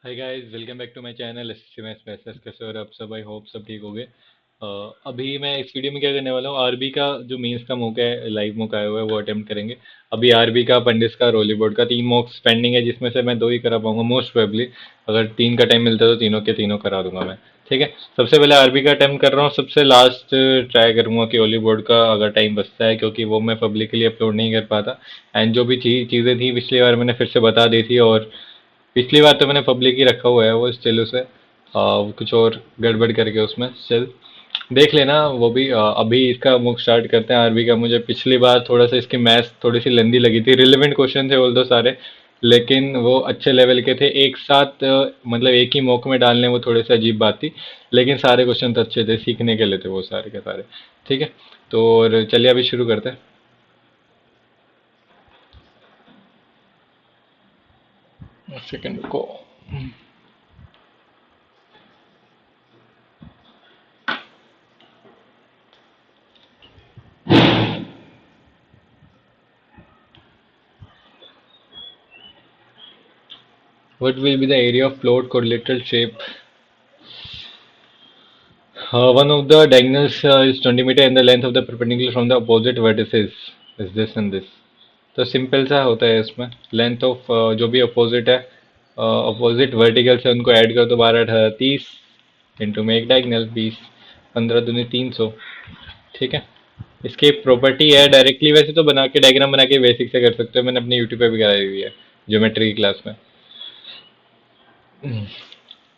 Hi guys, welcome back to my channel SSC maths passage. कैसे हो आप सब? आई होप सब ठीक होगे। अभी मैं इस वीडियो में क्या करने वाला हूँ, आरबी का जो मेंस का मौका है, लाइव मौका आया हुआ है, वो अटेम्प्ट करेंगे। अभी आरबी का, पंडित का, रोली बोर्ड का 3 मॉक्स पेंडिंग है, जिसमें से मैं 2 ही करा पाऊंगा मोस्ट प्रोबेबली। अगर 3 का टाइम मिलता है तो तीनों के तीनों करा दूंगा मैं। ठीक है, सबसे पहले आरबी का अटेम्प्ट कर रहा हूँ। सबसे लास्ट ट्राई करूंगा कि ओली बोर्ड का अगर टाइम बचता है, क्योंकि वो मैं पब्लिकली अपलोड नहीं कर पाता। एंड जो भी चीज़ें थी पिछली बार मैंने फिर से बता दी थी, और पिछली बार तो मैंने पब्लिक ही रखा हुआ है वो स्टिल उसे कुछ और गड़बड़ करके उसमें स्टिल देख लेना वो भी। अभी इसका मुख स्टार्ट करते हैं आरबी का। मुझे पिछली बार थोड़ा सा इसकी मैथ्स थोड़ी सी लेंदी लगी थी। रिलेवेंट क्वेश्चन थे ऑल दो सारे, लेकिन वो अच्छे लेवल के थे। एक साथ मतलब एक ही मौके में डालने वो थोड़ी सी अजीब बात थी, लेकिन सारे क्वेश्चन तो अच्छे थे, सीखने के लिए थे वो सारे के सारे। ठीक है, तो और चलिए अभी शुरू करते हैं। सेकंड को what will be the area of float quadrilateral shape? One of the diagonals is 20 meter and the length of the perpendicular from the opposite vertices is this and this. तो सिंपल सा होता है इसमें। Length of जो भी opposite है, opposite vertical से उनको ऐड कर दो। 12 18 30 इंटू में एक डायगनल 20, 15 दूनी 300। ठीक है, इसकी प्रॉपर्टी है डायरेक्टली वैसे तो बना के डायग्राम बना के बेसिक से कर सकते हो। मैंने अपने यूट्यूब पे भी कराई हुई है ज्योमेट्री की क्लास में।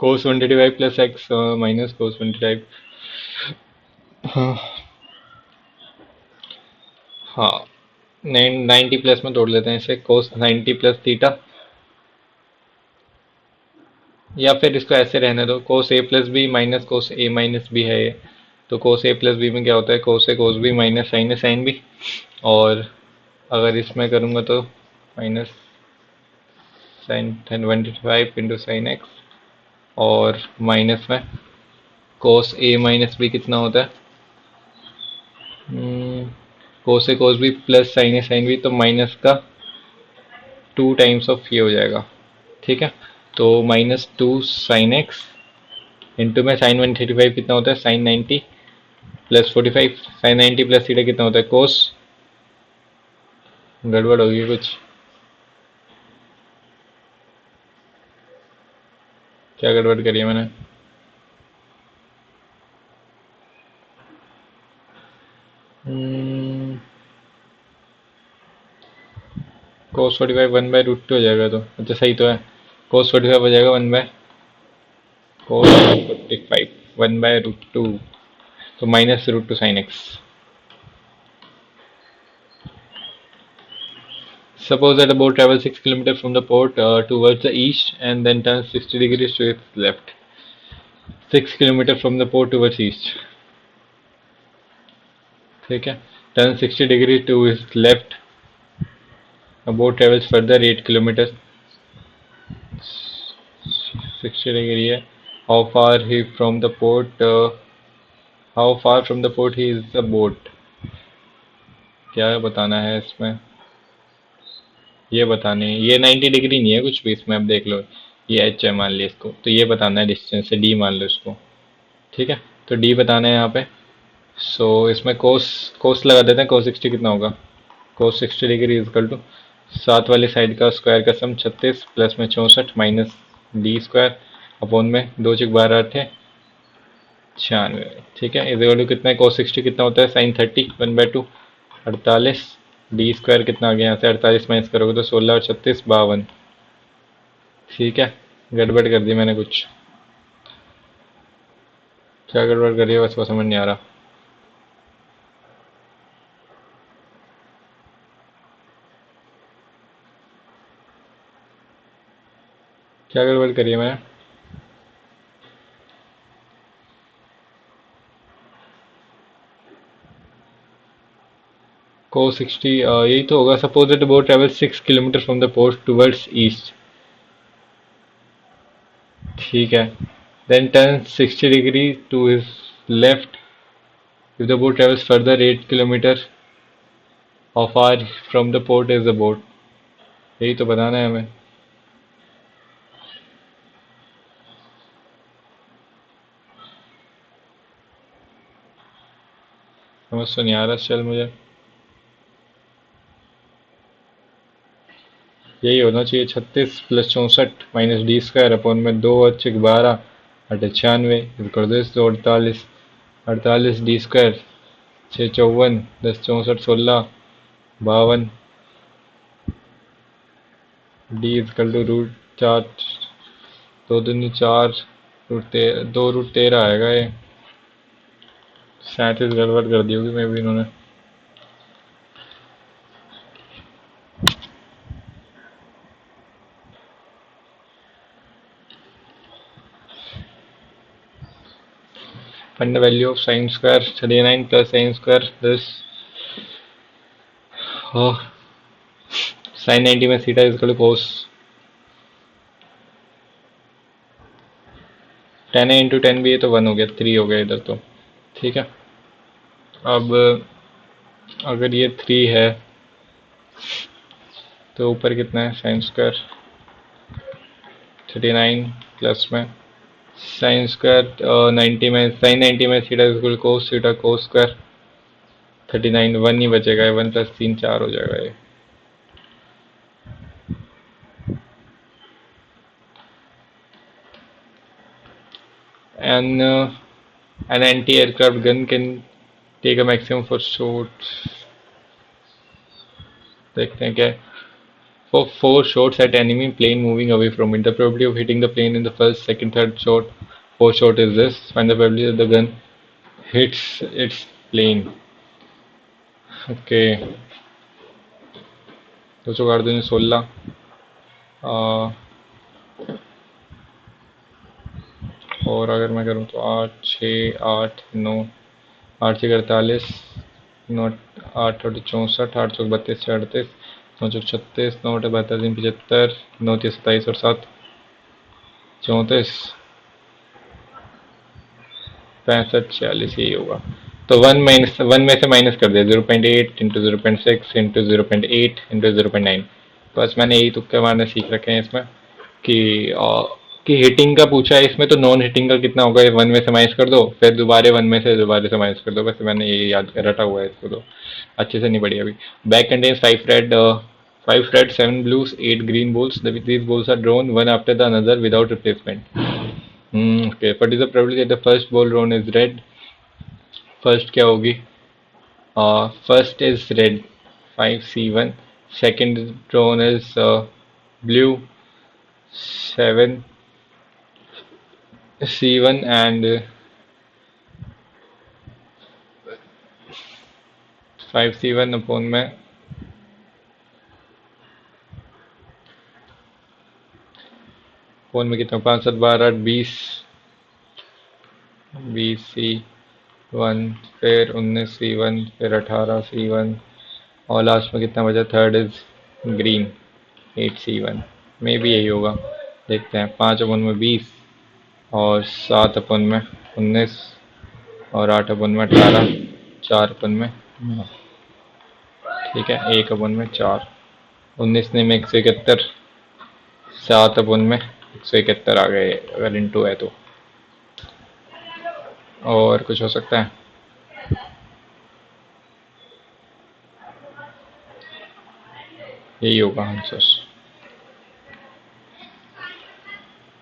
कोस 135 प्लस एक्स माइनस कोस 25। हाँ, हाँ, 90 प्लस में तोड़ लेते हैं इसे। कोस 90 प्लस थीटा, या फिर इसको ऐसे रहने दो, कोस ए plus B minus cos A minus B है ये। तो कोस ए प्लस बी में क्या होता है, cos A cos B minus sine A sine B. और अगर इसमें करूँगा तो minus sine 1025 into sine x, और माइनस में कोस ए माइनस बी कितना होता है, cos A cos B plus sine A sine B, तो माइनस का 2 टाइम्स ऑफ ये हो जाएगा। ठीक है, तो -2 sin x इंटू में sin 135 कितना होता है, sin 90 plus 45। sin 90 plus theta कितना होता है, कोस, गड़बड़ होगी कुछ। क्या गड़बड़ करी है मैंने? कोस 45 1/√2 हो जाएगा, तो अच्छा सही तो है। कोस 45 हो जाएगा 1/1/√2, तो -√2 sin x। Suppose that a boat travels 6 kilometers from the port towards the east and then turns 60 degrees to its left. 6 kilometers from the port towards east. ठीक है, turn 60 degrees to its left. A boat travels further 8 kilometers. 60 degree है। How far he from the port? How far from the port he is the boat? क्या बताना है इसमें? ये बताने, ये 90 डिग्री नहीं है कुछ भी इसमें, अब देख लो। ये एच है मान लिया इसको, तो ये बताना है डिस्टेंस से, डी मान लो इसको। ठीक है, तो डी बताना है यहाँ पे। सो इसमें कोस कोस लगा देते हैं। कोस 60 कितना होगा, कोस 60 डिग्री इजकल टू सात वाली साइड का स्क्वायर का सम 36 प्लस में 64 माइनस डी स्क्वायर अपॉन में 2 × 12 8 96। ठीक है, इजकल टू कितना है, कोस 60 कितना होता है, साइन 30 1/2 48। डी स्क्वायर कितना आ गया यहाँ से, 48 माइनस करोगे तो 16 और 36 52। ठीक है, गड़बड़ कर दी मैंने कुछ। क्या गड़बड़ करी है बस वो समझ नहीं आ रहा। क्या गड़बड़ करी है मैंने? कोस 60 यही तो होगा। Suppose that boat travel 6 kilometre from the port towards east. ठीक है, then turn 60 degree to his left if the boat travels further 8 kilometre. How far from the port is the boat? यही तो बताना है हमें। समझ तो नहीं आ रहा, चल मुझे यही होना चाहिए। 36 + 64 - d² अपॉन में 2 × 12 = 96 कर दो इसको। 48 48 d², 6 × 54, 10 × 64 16 52 d √4, 2 दूनी 4 2√13 आएगा ये। 37 गड़बड़ कर दी होगी मैं भी इन्होंने। Find the value of sin square 39 plus sin square this sin 90 में theta is equal to cos 10 a × 10 भी है तो 1 हो गया, 3 हो गया इधर तो। ठीक है, अब अगर ये 3 है तो ऊपर कितना है sin स्क्वायर 39 प्लस में sin स्क्वायर 90 में sin 90 में theta is equal cos theta cos square 39 1 ही बचेगा, 1 + 3 4 हो जाएगा ये। An anti-aircraft gun can take a maximum for shots, देखते हैं क्या है। For 4 shots at enemy plane moving away from it, the probability of hitting the plane in the first, second, third shot, fourth shot is this. Find the probability that the gun hits its plane. Okay, तो चौकार दूनी 16 और अगर मैं करूँ तो 8 6 8 9 8 6 48 9 8 8 64 8 चौक 32 6 38 9 चौक 36 9 8 72 75 9 30 27 और 7 34 65 46 यही होगा। तो 1 में से माइनस कर दिया 0.8 × 0.6 × 0.8 × 0.9। बस मैंने यही तुक्के मारने सीख रखे हैं इसमें कि कि हिटिंग का पूछा है इसमें, तो नॉन हिटिंग का कितना होगा, 1 में से माइनस कर दो, फिर दोबारा 1 में से दोबारा से माइनस कर दो। वैसे मैंने ये याद रटा हुआ है इसको, तो अच्छे से नहीं पढ़ी अभी। Bag contains 5 red 7 blues 8 green balls. These balls are drawn one after the another without replacement. Okay, what is the probability that the first ball drawn is red? First क्या होगी, first is red 5c1, second drawn is blue 7c1 and 5c1 upon में कितना 5 7 12 8 20 20c1, फिर 19c1, फिर 18c1 और last में कितना बचा, थर्ड इज ग्रीन 8c1। मे भी यही होगा, देखते हैं। 5 अपॉन में 20 और 7 अपॉन में 19 और 8 अपॉन में 18, 4 अपॉन में 9। ठीक है, 1 अपॉन में 4, 19 ने में 171, 7 अपॉन में 171 आ गए अगर इंटू है तो। और कुछ हो सकता है, यही होगा answer.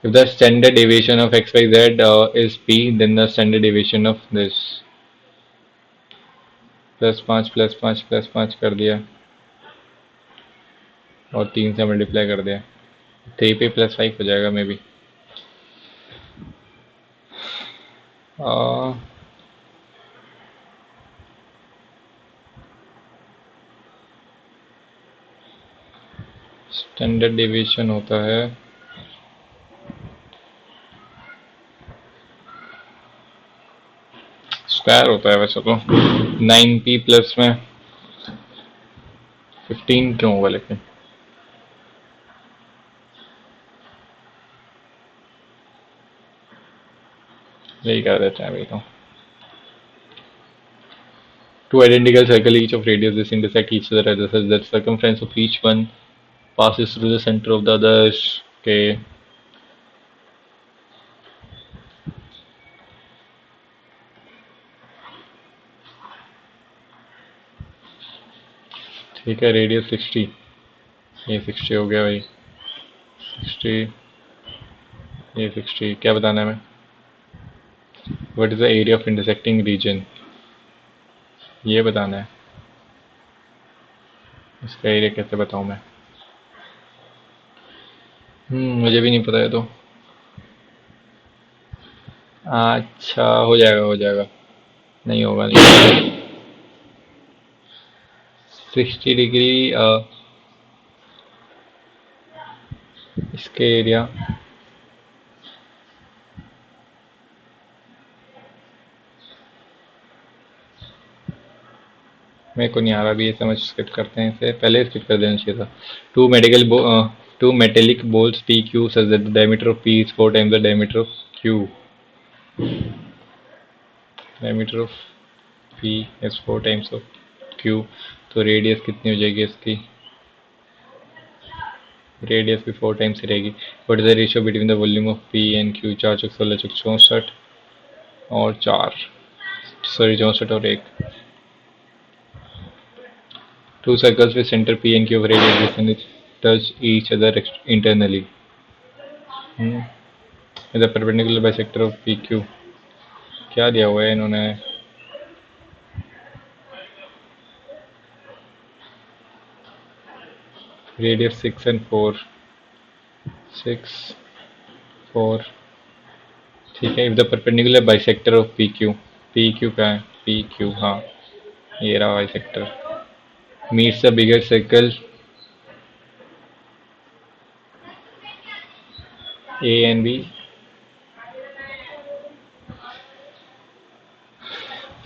If the standard deviation of xyz is p, then the standard deviation of this +5 +5 +5 कर दिया और 3 से मल्टीप्लाई कर दिया, 3p + 5 हो जाएगा मे बी। स्टैंडर्ड डेविएशन होता है स्क्वायर होता है वैसे तो। 9p प्लस में 15 क्यों होगा, लेकिन यही कर देते हैं अभी तो। Two identical circles each of radius this intersect each other at such that circumference of each one passes through the center of the others. Okay, ठीक है, रेडियस 60, ये 60 हो गया भाई, 60, ये 60। क्या बताना है हमें? What is the area of intersecting region, ये बताना है। इसका एरिया कैसे बताऊं मैं? मुझे भी नहीं पता है तो। अच्छा, हो जाएगा हो जाएगा। नहीं होगा, नहीं। 60 डिग्री इसके एरिया, मेरे को नहीं आ रहा अभी, ये समझ स्किप करते हैं इसे, पहले स्किप कर देना चाहिए था। Two medical two metallic balls P Q such that the diameter of P is 4 times the diameter of Q. Diameter of P is 4 times of Q, तो रेडियस कितनी हो जाएगी इसकी? रेडियस भी 4 टाइम्स ही रहेगी। What is the ratio between the volume of P and Q? 4 × 16 = 64 और 4, sorry 64 और 1। Two circles with center P and Q of radius distance touch each other internally. The perpendicular bisector of PQ, क्या दिया हुआ है इन्होंने? Radius 6 and 4, 6, 4। ठीक है, if the perpendicular bisector of P Q का है, पी क्यू, हाँ ये रहा bisector, meets the bigger circle A and B.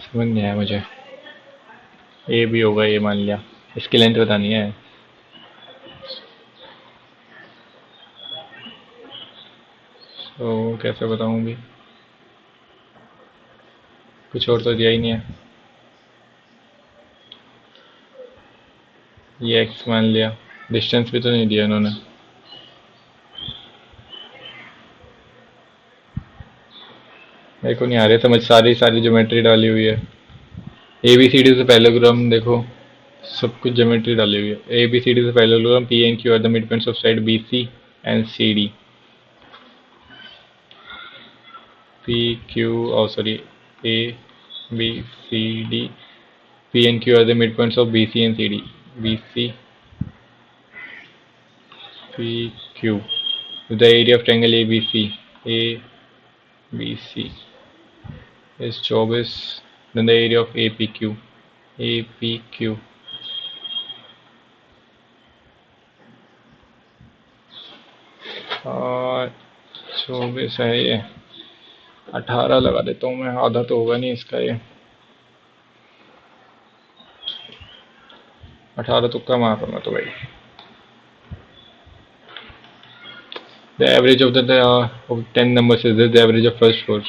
समझ नहीं आया मुझे। ए भी होगा ये मान लिया, इसकी लेंथ बतानी है। तो कैसे बताऊँ भी, कुछ और तो दिया ही नहीं है। ये एक्स मान लिया, डिस्टेंस भी तो नहीं दिया इन्होंने। मेरे को नहीं आ रही समझ, सारी सारी ज्योमेट्री डाली हुई है। ए बी सी डी से पैरेललोग्राम देखो, सब कुछ ज्योमेट्री डाली हुई है। ए बी सी डी से parallelogram P and Q are the mid points of side B C and C D. P Q और sorry, A B C D, P and Q are the mid points of B C and C D. B C P Q, the area of triangle A B C, A B C is 24, then the area of APQ, APQ 24 है ये, 18 लगा देता हूँ मैं, आधा तो होगा नहीं इसका ये, 18 तुक्का मार रहा मैं तो भाई। The average of the of 10 numbers is this, the average of first 4,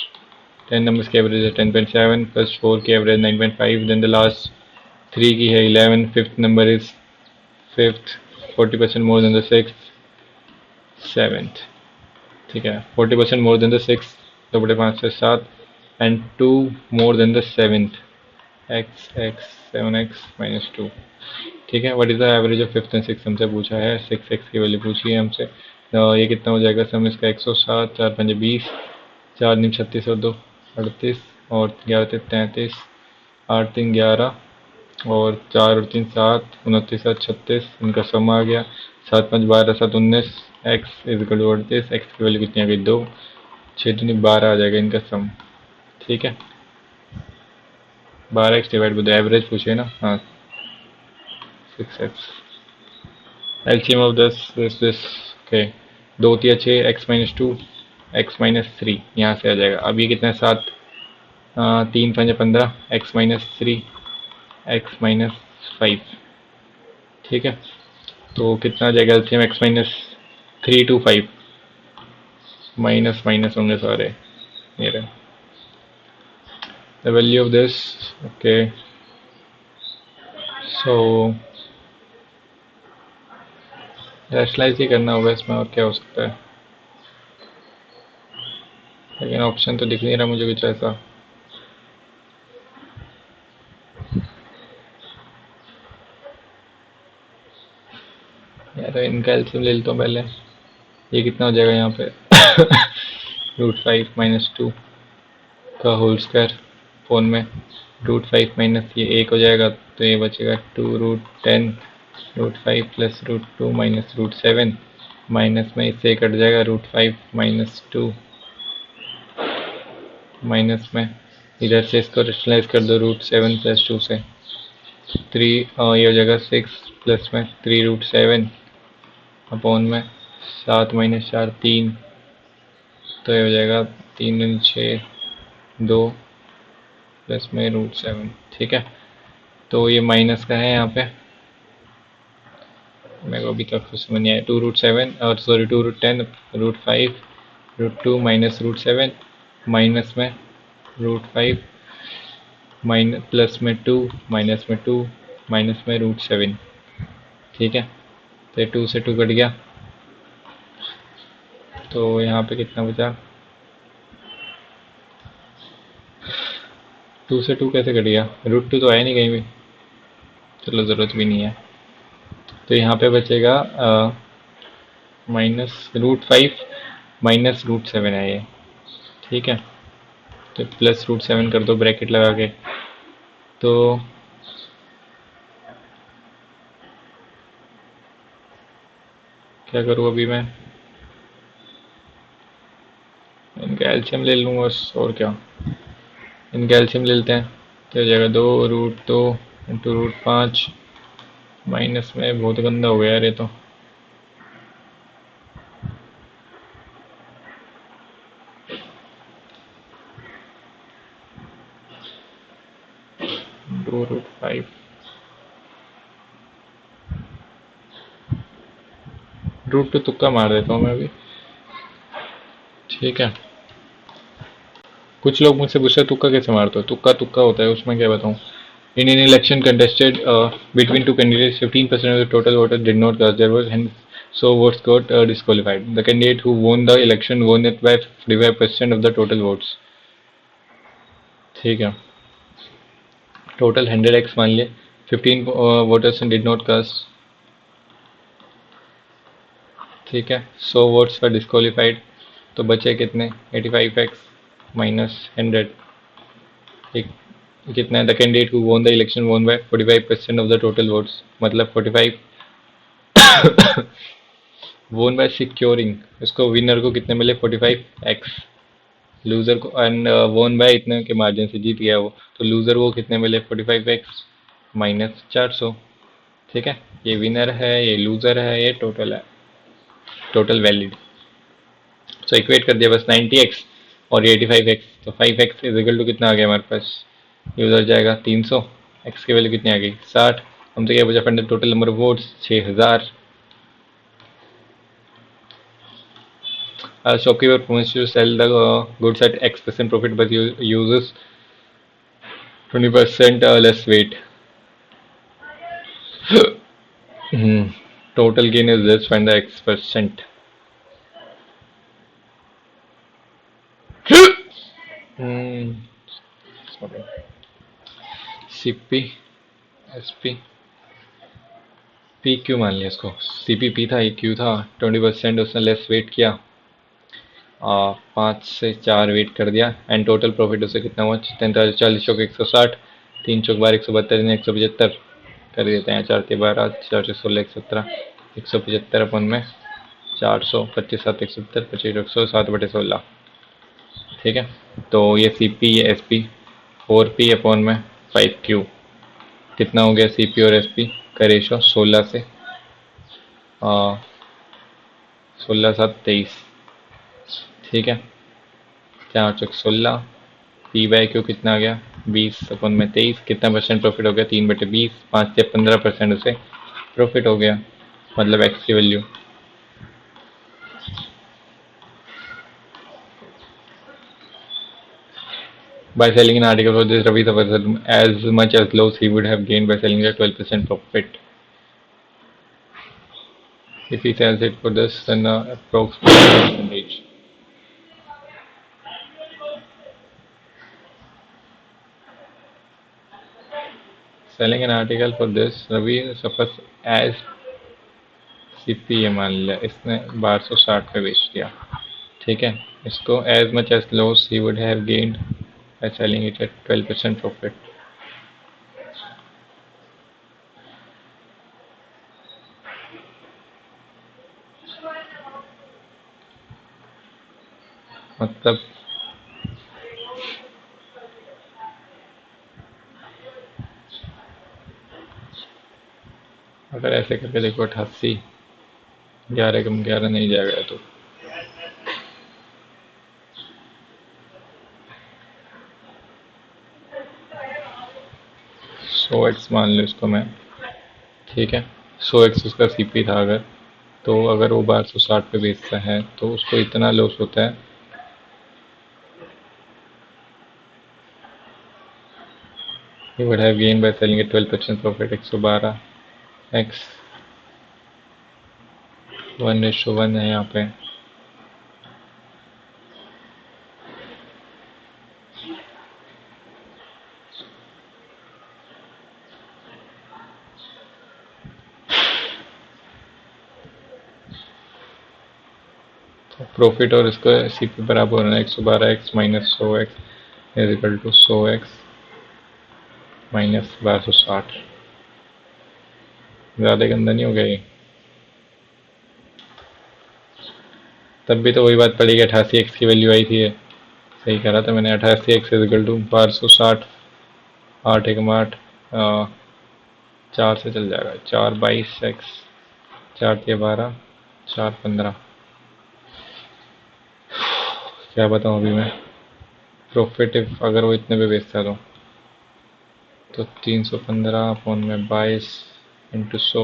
10 numbers की average है 10.7, first 4 की average 9.5, then the last 3 की है 11, fifth number is 5th, 40% more than the 6th, 7th। ठीक है, 40% मोर देन द 6, 2/5 से 7, and 2 more than the 7th, x x 7x-2। ठीक है, what is the average of 5th and 6th हमसे पूछा है, 6x की वैल्यू पूछी है हमसे। तो ये कितना हो जाएगा सम इसका? 107, 4 5 20, 4 9 36 और 2 38, और 11 3 33, 8 3 11, और 4 और 3 7, 29 7 36, इनका सम आ गया। 7 5 12, 7 19, x is equal to 38, x की वैल्यू कितनी आ गई? 2, 6 दूनी 12 आ जाएगा इनका सम। ठीक है, 12x divide by the average पूछे ना, हाँ 6x। LCM of this okay, 2 3 6, x-2, x-3 यहाँ से आ जाएगा। अब ये कितना है? 7, 3 5 15, x-3, x-5। ठीक है, तो कितना आ जाएगा LCM? x-3 to 5, minus minus होंगे सारे, ये रहे the value of this. Okay, so rationalize ही करना होगा इसमें, और क्या हो सकता है, लेकिन ऑप्शन तो दिख नहीं रहा मुझे कुछ ऐसा। यार इनका एलसीएम ले लेता हूँ पहले। ये कितना हो जाएगा यहाँ पे? √5 - 2 का होल स्क्वायर फोन में। √5 माइनस ये 1 हो जाएगा, तो ये बचेगा 2√10 √5 प्लस √2 माइनस √7 माइनस में इससे कट जाएगा √5 - 2 माइनस में इधर से इसको रेशनलाइज कर दो √7 प्लस 2 से 3 ये हो जाएगा 6 प्लस में 3√7 अपॉन में 7 - 4 3, तो ये हो जाएगा 3×6 2 प्लस में √7। ठीक है, तो ये माइनस का है यहाँ पे, मेरे को अभी तक कुछ समझ नहीं आया। 2√7 और सॉरी 2√10 √5 √2 माइनस √7 माइनस में √5 माइनस प्लस में 2 माइनस में 2 माइनस में √7। ठीक है, तो ये 2 से 2 कट गया, तो यहाँ पे कितना बचा? 2 से 2 कैसे कट गया? √2 तो आया नहीं कहीं भी, चलो ज़रूरत भी नहीं है। तो यहाँ पे बचेगा -√5 माइनस √7 है ये। ठीक है, तो प्लस √7 कर दो ब्रैकेट लगा के। तो क्या करूँ अभी मैं? इनका एल्शियम ले लूँ बस, और क्या। इनका एल्शियम ले लेते हैं, तो हो जाएगा 2√2 इंटू √5 माइनस में, बहुत गंदा हो गया यार ये तो। √5 √2 तुक्का मार देता हूँ मैं अभी। ठीक है, कुछ लोग मुझसे पूछते हैं तुक्का कैसे मारते हो? तुक्का तुक्का होता है, उसमें क्या बताऊँ। In an election contested between two candidates, 15% of the total voters did not cast their vote, hence so votes got disqualified. The candidate who won the election won it by 45% of the total votes. ठीक है, total 100x मान लिए, 15 voters did not cast. ठीक है, 100 votes for disqualified, तो बचे कितने? 85x minus 100। एक कितना है? The candidate who won the election won by 45% of the total votes, मतलब 45 वोन बाय सिक्योरिंग। उसको विनर को कितने मिले? 45x। लूजर को एंड वोन बाय इतने के मार्जिन से जीत गया वो, तो लूजर को कितने मिले? 45x minus 400। ठीक है, ये विनर है, ये लूजर है, ये टोटल है, टोटल वैलिड। सो इक्वेट कर दिया बस 90x और ये 85x, तो 5x इज इक्वल टू कितना आ गया हमारे पास? ये उधर जाएगा 300, x की वैल्यू कितनी आ गई? 60। हमसे क्या बचा? Fund total number of votes 6000। Shopkeeper promised to sell the goods at X% profit but uses 20% less weight. Total gain is this, find the X%. Sorry. CP SP PQ मान लिया इसको। CPP था, EQ था, 20% उसने less weight किया, 5 से 4 wait कर दिया, एंड टोटल प्रॉफिट उसे कितना हुआ? 43 चौक 160, 3 चौक 12 172, 175 कर देते हैं। 4 के 12, 4 से 16 117, 175 अपन में 400, 25 7 170, 25 100, 7/16। ठीक है, तो ये CP ये SP 4P अपॉन में 5Q कितना हो गया? CP और SP का रेशो 16 से 16 7 23। ठीक है, 4 चौक 16, P/Q कितना आ गया? 20 अपन में 23, कितना परसेंट प्रॉफिट हो गया? 3/20, 5 से 15% उसे प्रॉफिट हो गया, मतलब एक्स की value. By selling an article for this, Ravi suffered as much as loss he would have gained by selling at 12% profit. If he sells it for this, then approximately percentage. Selling an article for this, Ravi suffers as CP ये मान लिया, इसने 1260 पे बेच दिया। ठीक है, इसको as much as loss he would have gained by selling it at 12% profit. मतलब अगर ऐसे करके देखो 88, 11 कम 11 नहीं जाएगा तो 100x मान लो इसको मैं। ठीक है, 100x उसका सीपी था अगर, तो अगर वो 1260 पे बेचता है तो उसको इतना लॉस होता है। He would have gained by selling at 12% profit। 112 x 1:1 है यहाँ पे। तो प्रॉफिट और इसका सीपी बराबर होना है 112x minus 100x is equal to 100x minus 1260। ज़्यादा गंदा नहीं हो गया ये? तब भी तो वही बात पड़ेगी, 88x की वैल्यू आई थी ये। सही कह रहा था मैंने, 88x इज इक्वल टू 1260। 8 एकम 8, 4 से चल जाएगा, 4 22x, 4 3 12, 4 15। क्या बताऊँ अभी मैं। प्रॉफिट अगर वो इतने पे बेचता तो 315 फोन में 22 इंटू 100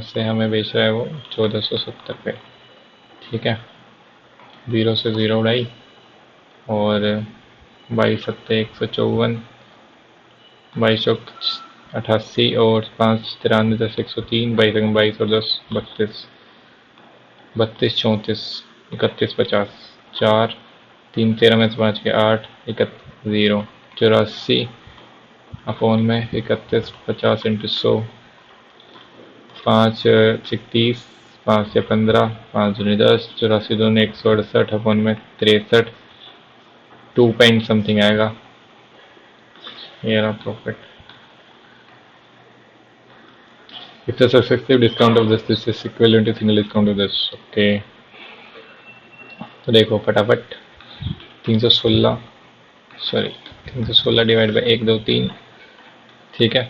से हमें बेच रहा है वो 1470 पे। ठीक है, 0 से 0 उड़ाई और 22 7 154, 22 88 और 5 93 10 103, 22 और 10 32, 32 34 31 50, 4 3 13 में से 5 के 8 0 84 अपोन में 31 50 इंटू 100, 5 36, 5 से 15, 5 दूनी 10, 84 दूनी 168 अपोन में 63, 2 पॉइंट समथिंग आएगा। ये रहा profit. If the successive discount of this is equivalent to single discount of this। Okay, तो देखो फटाफट 316, सॉरी 316 डिवाइड बाई 1 2 3। ठीक है,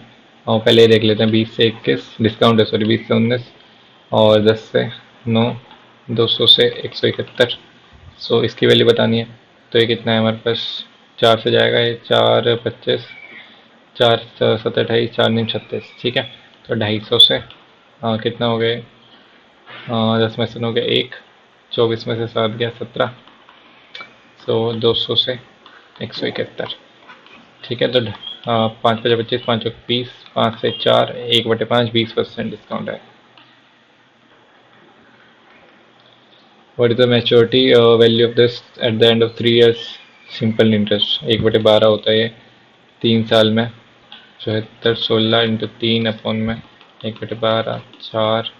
और पहले देख लेते हैं 20 से 21 डिस्काउंट है, सॉरी 20 से 19 और 10 से 9, 200 से 171। सो इसकी वैल्यू बतानी है, तो ये कितना है हमारे पास, 4 से जाएगा ये, 4 25, 4 7 28, 4 9 36। ठीक है, तो 250 से कितना हो गए, 10 में से 9 गया 1, 24 में से 7 गया 17, सो 200 से 171। ठीक है, तो 5 5 25, 5 20, 5 से 4, 1/5, 20% डिस्काउंट है। What is the maturity value of this at the end of 3 years? Simple interest 1/12 होता है ये 3 साल में। 74 16 इंटू 3 अपोन में 1/12, 4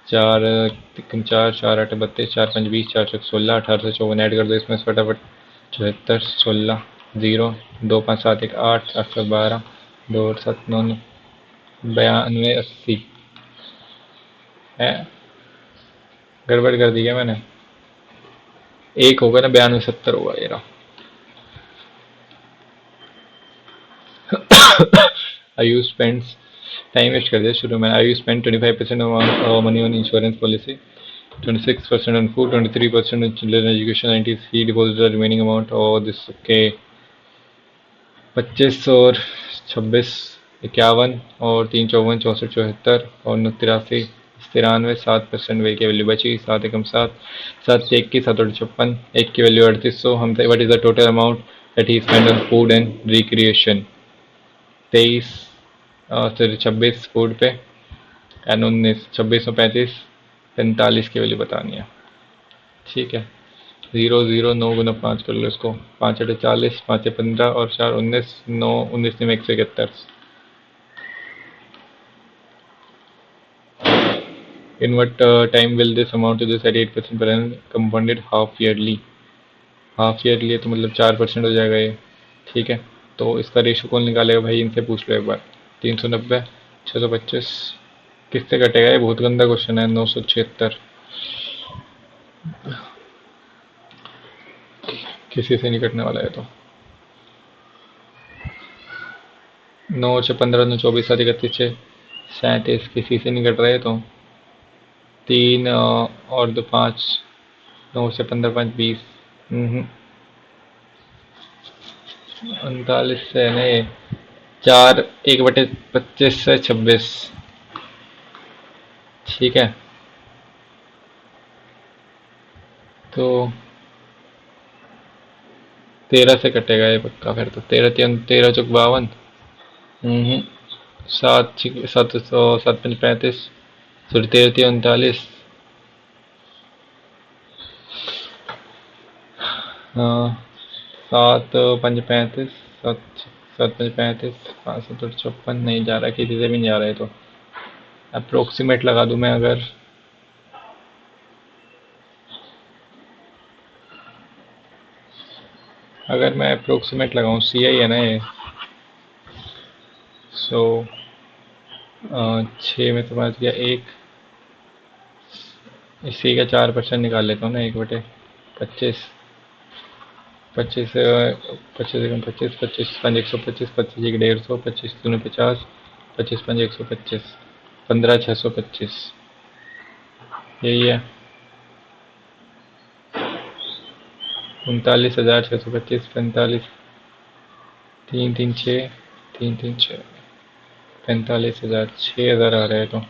4 3 4 4 8 32, 4 5 20, 4 6 16, 18 से 54 ऐड कर दो इसमें से फटाफट। 74 16 0 2 5 7 1 8 8 7 12 2 7 9 92 80 है। गड़बड़ कर दी है मैंने, एक होगा ना, 92 70 होगा ये रहा। I you spend, time waste कर दिया शुरू में। I you spend 25% money on insurance policy, 26% on food, 23% on children education, 93 deposit the remaining amount और दिस के 25 और 26 51 और 3 54 64 74 और 93 93 7% वे की वैल्यू बची, 7 एकम 7, 7 से 21, 7 और 56, एक की वैल्यू 3800। हम what is the total amount that he spend on food and recreation. 23 sorry 26 food पे एंड 19 26 और 35 45 की वैल्यू बतानी है। ठीक है, 0 0 9 गुना 5 कर लो इसको, 5 8 40, 5 से 15 और 4 19, 9 19 में 171। In what time will this amount to this at 8% per annum compounded half yearly. Half yearly है तो मतलब 4% हो जाएगा ये। ठीक है, तो इसका रेशो कौन निकालेगा भाई, इनसे पूछ लो एक बार। 390, 625, किससे कटेगा, ये बहुत गंदा क्वेश्चन है। 976, किसी से नहीं कटने वाला है तो। 9 6 15 9 24 7 31 6 37, किसी से नहीं कट रहा है तो। 3 और 2 5, 9 से 15 5 20। 39 से नहीं, 4 1/25 से 26। ठीक है, तो 13 से कटेगा ये पक्का फिर तो। 13 3 13 चौक 52। 7 7 7 5 35, सॉरी 13 3 39। हाँ, 7 5 35, 7 7 5 35, 5 7 8 56, नहीं जा रहा, किसी से भी नहीं जा रहा है तो। अप्रोक्सीमेट लगा दूं मैं अगर, मैं अप्रोक्सीमेट लगाऊं, सी आई है ना ये। सो 6 में समझ गया एक, इसी का 4% निकाल लेता हूँ ना, 1/25। 25 25 25 25 5 125, 25 1 150, 25 दूनी 50, 25 5 125, 15 625, यही है। 39,625, 45, 3 3 6, 3 3 6, 45,000, 6,000 आ रहा है तो।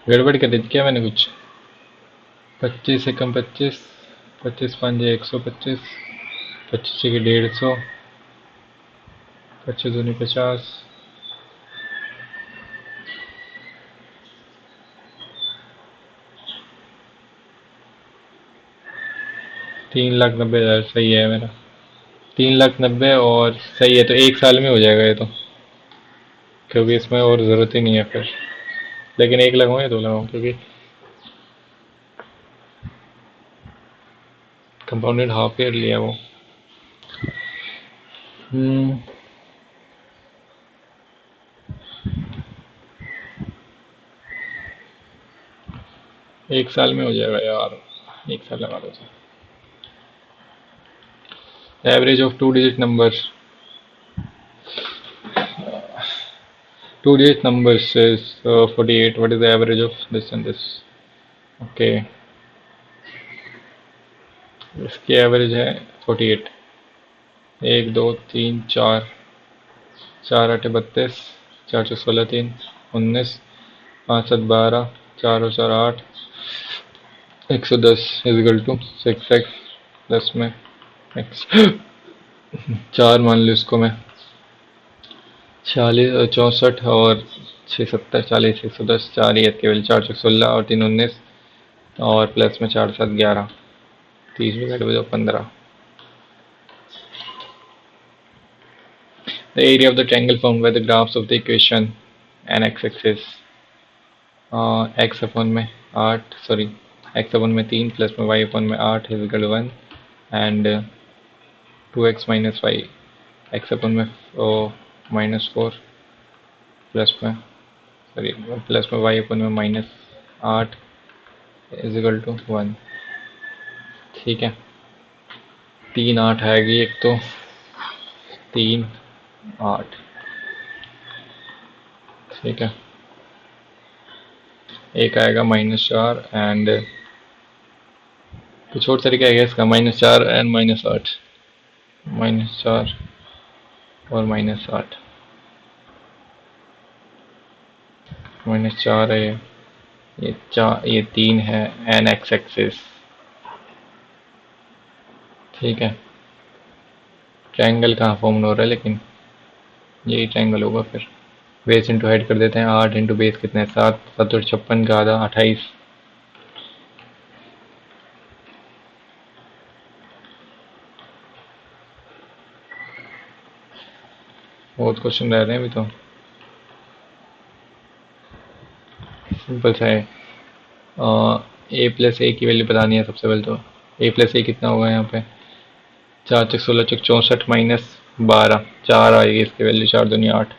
गड़बड़ कर दी थी क्या मैंने कुछ। 25 1 25, 25 5 125, 25 1 150, 25 दूनी 50, 3,90,000 सही है मेरा। 3,90,000 और सही है, तो एक साल में हो जाएगा ये तो, क्योंकि इसमें और ज़रूरत ही नहीं है फिर। लेकिन एक लगाऊँ या दो लगाऊँ, क्योंकि कंपाउंडेड हाफ ईयर लिया वो। हम्म, एक साल में हो जाएगा यार, एक साल लगा दो। Average of two digit numbers, two digit numbers is 48. What is the average of this and this? Okay, इसकी एवरेज है 48। 1 2 3 4, 4 8 32, 4 4 16 3 19, 5 7 12, 4 और 4 8, 110 इजिकल टू 6x, 10 में x 4 मान लो इसको मैं। 40 64 और 6 70 40, 110, 4 ही है केवल। 4 4 16 और 3 19, और प्लस में 4 7 11, 30 में घट बजो 15। The area of the triangle formed by the graphs of the equation and x-axis x upon में 8, सॉरी x अपन में 3 प्लस में y अपन में 8 is equal 1, and 2x minus y, x upon में -4 plus में, sorry plus में y upon में -8 is equal to 1। ठीक है, 3 8 आएगी एक तो, 3 8। ठीक है, एक आएगा -4, एंड कुछ और तरीका है इसका, -4 एंड -8, -4 और -8, -4 है ये 4, ये 3 है एन एक्स एक्सिस। ठीक है, ट्रायंगल कहाँ फॉर्म हो रहा है, लेकिन यही ट्रायंगल होगा फिर। बेस इंटू हाइट कर देते हैं, 8 इंटू बेस कितने, 7 7 और 56 का आधा 28। बहुत क्वेश्चन रह रहे हैं अभी तो, सिंपल सा है। ए प्लस ए की वैल्यू बतानी है सबसे पहले। तो ए प्लस ए कितना होगा यहाँ पे, 4 × 16 = 64 माइनस 12, 4 आएगी इसकी वैल्यू, 4 दूनी 8।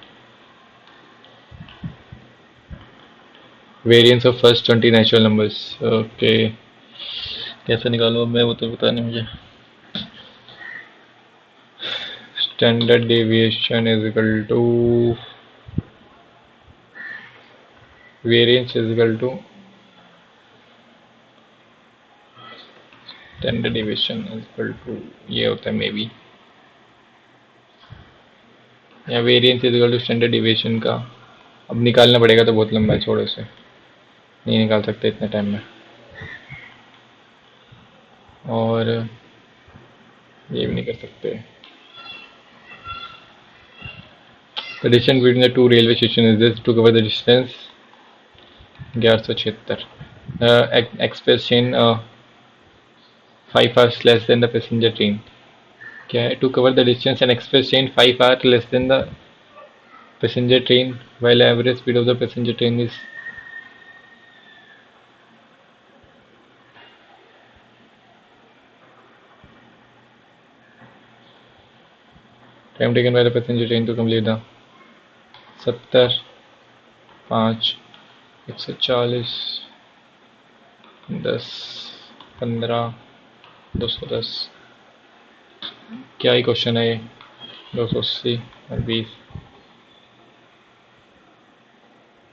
Variance of first 20 natural numbers, okay कैसे निकालूँ अब मैं, वो तो पता नहीं मुझे। Standard deviation is equal to variance is equal to standard deviation is equal to, ये होता है मे बी, या variance is equal to standard deviation का। अब निकालना पड़ेगा तो बहुत लंबा है, छोड़ो इसे, नहीं निकाल सकते इतने टाइम में। और ये भी नहीं कर सकते। The distance between the two railway stations is this to cover the distance 1176. Express train 5 hours less than the passenger train. क्या है? To cover the distance, an express train 5 hours less than the passenger train, while average speed of the passenger train is time taken by the passenger train to complete the 70, 5, 140, 10, 15, 210। क्या ही question है ये, 280 और 20।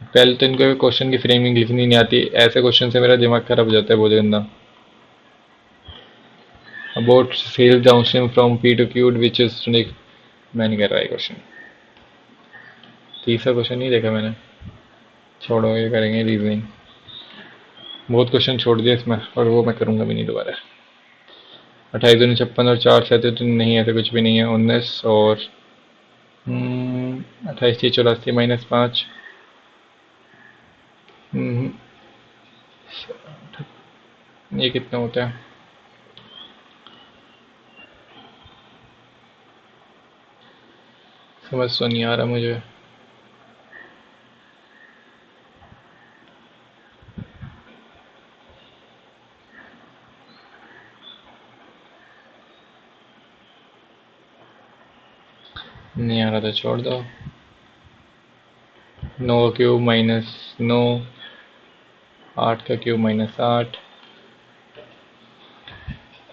पहले तो इनको question की framing लिखनी नहीं आती, ऐसे क्वेश्चन से मेरा दिमाग खराब हो जाता है बहुत गंदा। About sails downstream from P to Q which is, मैं नहीं कर रहा है क्वेश्चन। तीसरा क्वेश्चन नहीं देखा मैंने, छोड़ो ये करेंगे रीजनिंग। बहुत क्वेश्चन छोड़ दिया इसमें, और वो मैं करूँगा भी नहीं दोबारा। 28 दूनी 56 और 4 7 तो नहीं, ऐसा कुछ भी नहीं है। 19 और 28 84 -5, ये कितना होता है, समझ तो नहीं आ रहा मुझे। नहीं आ रहा तो छोड़ दो। 9 का क्यूब -9, 8 का cube -8।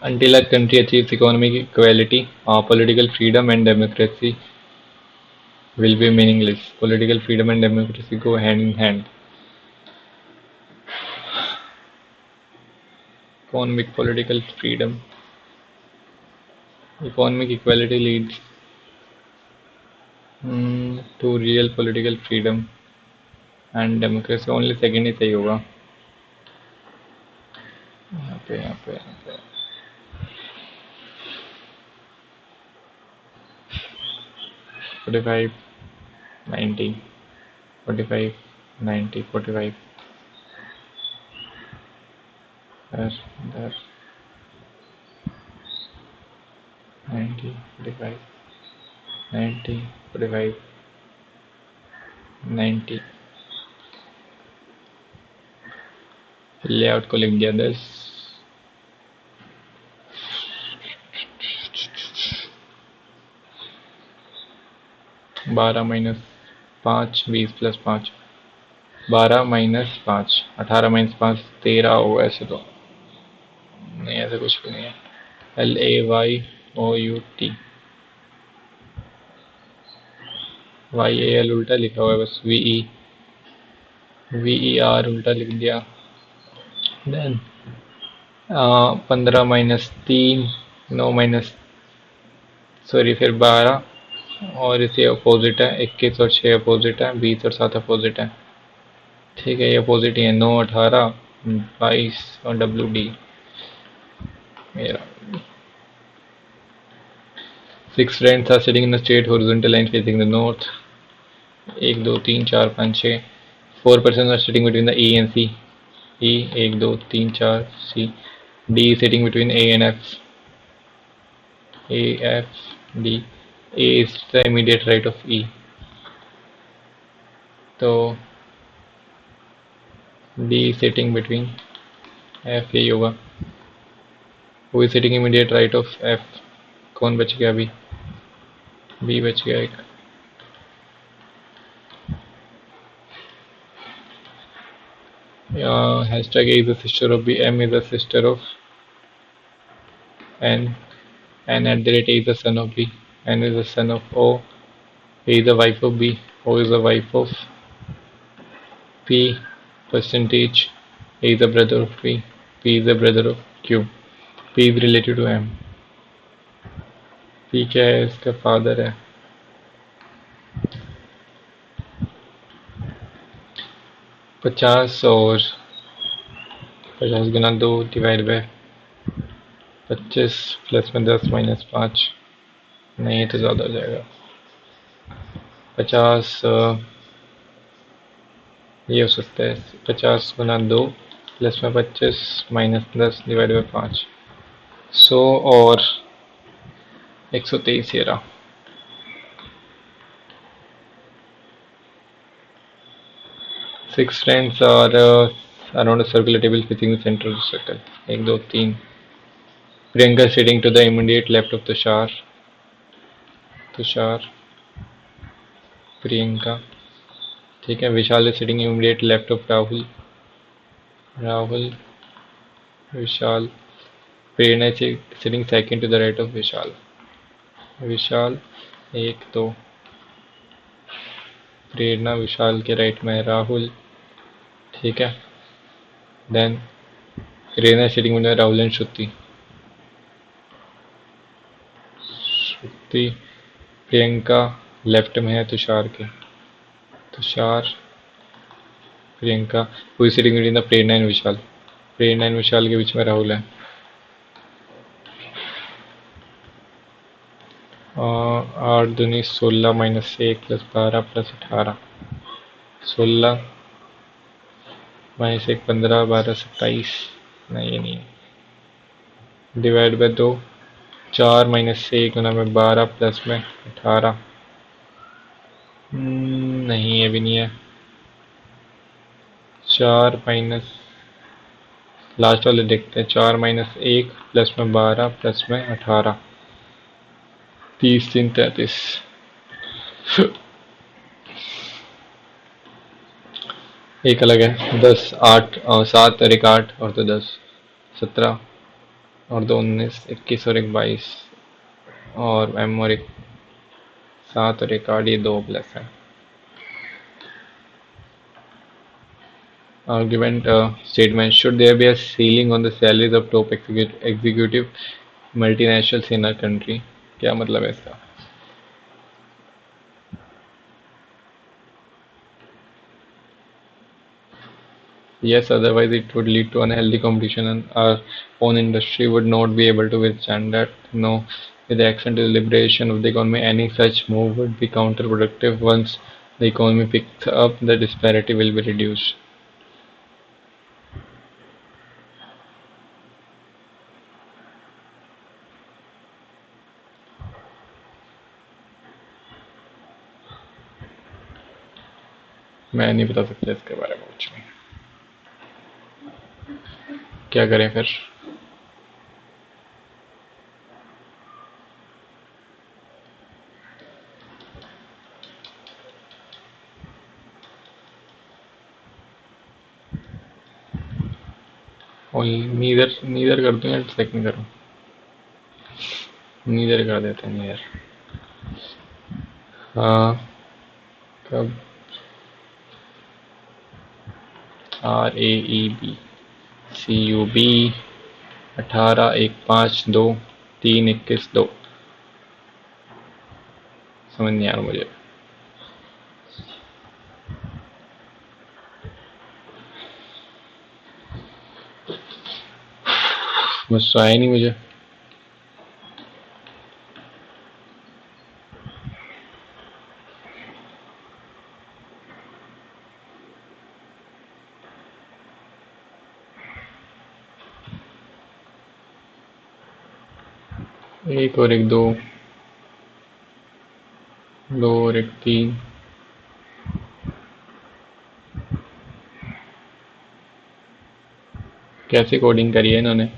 Until a country achieves economic equality, political freedom and democracy will be meaningless. Political freedom and democracy go hand in hand. Economic political freedom, economic equality leads to real political freedom and democracy. Only second ही सही होगा। यहाँ पे 45 90 45 90 45 इधर 90 45 90 45 90। Layout को लिख दिया 10। बारह -5 20 + 5, 12 -5 18 -5 13 होगा। ऐसे तो नहीं, ऐसे कुछ भी नहीं है। LAYOUT, YAL उल्टा लिखा हुआ है बस। VER उल्टा लिख दिया। देन 15 -3 9 फिर 12, और इसे अपोजिट है। 21 और 6 अपोजिट है, 20 और 7 अपोजिट है। ठीक है, ये अपोजिट ही है। 9 18 22 और WD मेरा। 6 friends are sitting in a straight horizontal line facing the north. 1 2 3 4 5 6। 4 persons are sitting between the E and C. E 1 2 3 4 C. D is sitting between A and F. A F D. A is the immediate right of E. तो D is sitting between F यही होगा। Who is sitting immediate right of F? कौन बच गया अभी? B बच गया एक। Hashtag A is a sister of B, M is a sister of N, N at the rate A is the son of B, N is the son of O, A is the wife of B, O is the wife of P, percentage, A is the brother of P is the brother of Q, P is related to M, P क्या है? इसका father है। 50 और 50 गुना 2 divide by 25 plus में 10 minus 5, नहीं ये तो ज़्यादा हो जाएगा। 50 ये हो सकता है 50 गुना 2 प्लस में 25 माइनस 10 डिवाइड बाई 5, 100 और 123 ये रहा। Six friends are around a circular table facing the center of the circle. 1 2 3। Priyanka sitting to the immediate left of Tushar, Tushar, Priyanka, ठीक है। विशाल is sitting immediate left of Rahul, Rahul, Vishal. Prerna is sitting second to the right of विशाल, विशाल। 1 2। प्रेरणा विशाल के right में है राहुल, ठीक है। Then प्रेरणा sitting में Rahul and Shruti, Shruti. Priyanka left में है तुषार के, तुषार, प्रियंका। पूरी सिटिंग में प्रेरणा एंड विशाल, प्रेरणा एंड विशाल के बीच में राहुल है। 8 दूनी 16 माइनस 1 प्लस 12 प्लस 18, 16 माइनस 1 15, 12 27, नहीं ये नहीं है। डिवाइड बाय 2, 4 माइनस 1 गुना में 12 प्लस में 18, नहीं ये भी नहीं है। 4 माइनस, लास्ट वाले देखते हैं। 4 माइनस 1 प्लस में 12 प्लस में 18, 30 3 33। एक अलग है 10 8 और 7 और 1 8 और 2 10, 17 और 2 19, 21 और 1 22 और M और 1 7 और 1 8, ये 2 प्लस है। Argument statement: should there be a ceiling on the salaries of top executive multinationals in our country? क्या मतलब है इसका? Yes, otherwise it would lead to unhealthy competition and our own industry would not be able to withstand that. No, with the action to the liberation of the economy, any such move would be counterproductive. Once the economy picks up, the disparity will be reduced. मैं नहीं बता सकता इसके बारे में कुछ भी। क्या करें फिर? नीदर नीदर कर दूं या सेकंड करूं? नीदर कर देते हैं, नीदर। हाँ, कब? RAEB CUB 18 1 5 2 3 21 2, समझ नहीं आ रहा मुझे। बस तो आया नहीं मुझे। एक और एक 2, 2 और एक 3, कैसे कोडिंग करी है इन्होंने?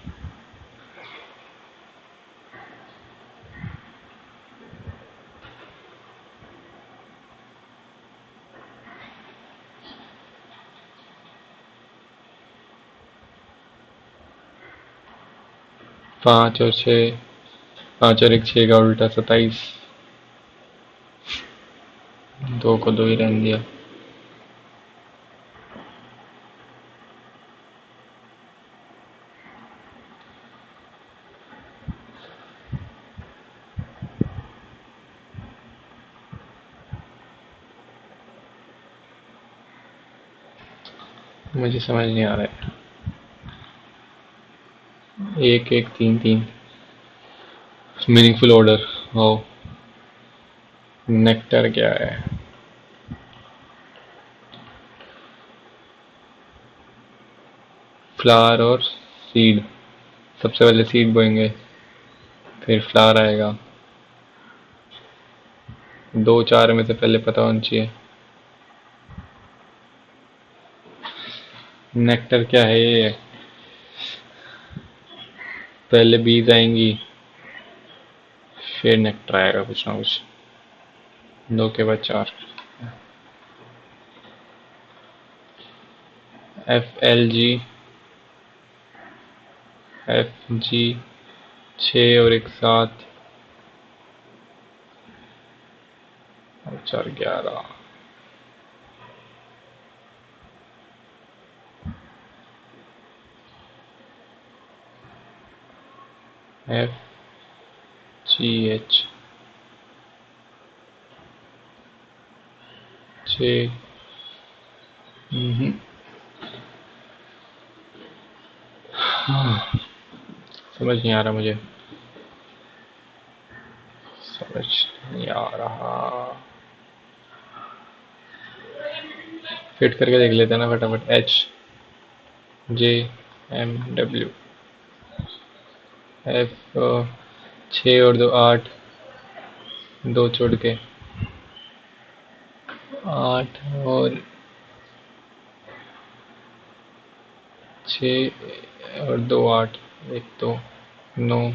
पाँच और छः, पाँच और एक छः का उल्टा 27, दो को दो ही रहने दिया। मुझे समझ नहीं आ रहा है। एक एक तीन तीन, मीनिंगफुल ऑर्डर। हो, नेक्टर क्या है? फ्लावर और सीड। सबसे पहले सीड बोएंगे, फिर फ्लावर आएगा। दो चार में से पहले पता होना चाहिए। नेक्टर क्या है ये? पहले बीज आएंगी, फिर नेक्टर आएगा कुछ ना कुछ। दो के बाद चार। FLG, FG, छः और एक सात, और चार 11। FGH, छः। समझ नहीं आ रहा मुझे, समझ नहीं आ रहा। फिट करके देख लेते हैं ना फटाफट। HJMW, F, छः और दो आठ, दो छोड़ के आठ, और छः और दो आठ, एक तो 9।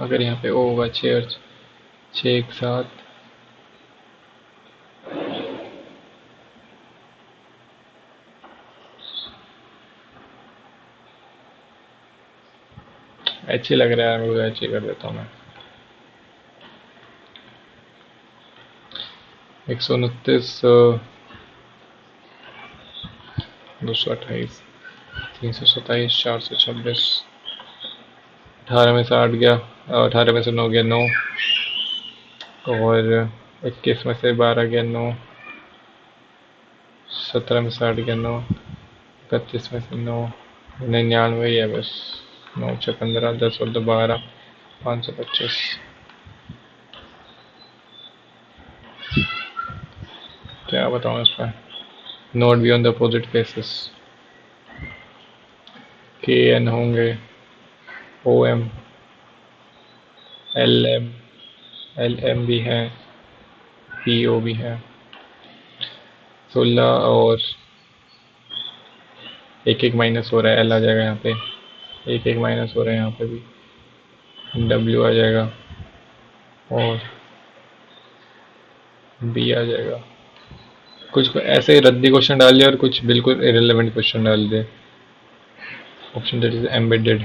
अगर यहाँ पे ओ होगा, छः और छः एक सात, अच्छी लग रहा है मेरे को, अच्छी कर देता हूँ मैं। 129, 228, 327, 426, 18 में से 8 गया, 18 में से 9 गया 9, और 21 में से 12 गया 9, 17 में से 8 गया 9, 31 में से 9, 99 ही है बस। 9 6 15, 10 और 2 12, 525। क्या बताऊँ इस पर? Note be on the opposite faces. KN होंगे, OM, LM भी हैं, PO भी हैं। 16, और एक एक माइनस हो रहा है, L आ जाएगा यहाँ पे। एक एक माइनस हो रहा है यहाँ पे भी, W आ जाएगा, और B आ जाएगा। कुछ ऐसे रद्दी क्वेश्चन डाल दिया और कुछ बिल्कुल इरेलीवेंट क्वेश्चन डाल दिए। Option that is embedded.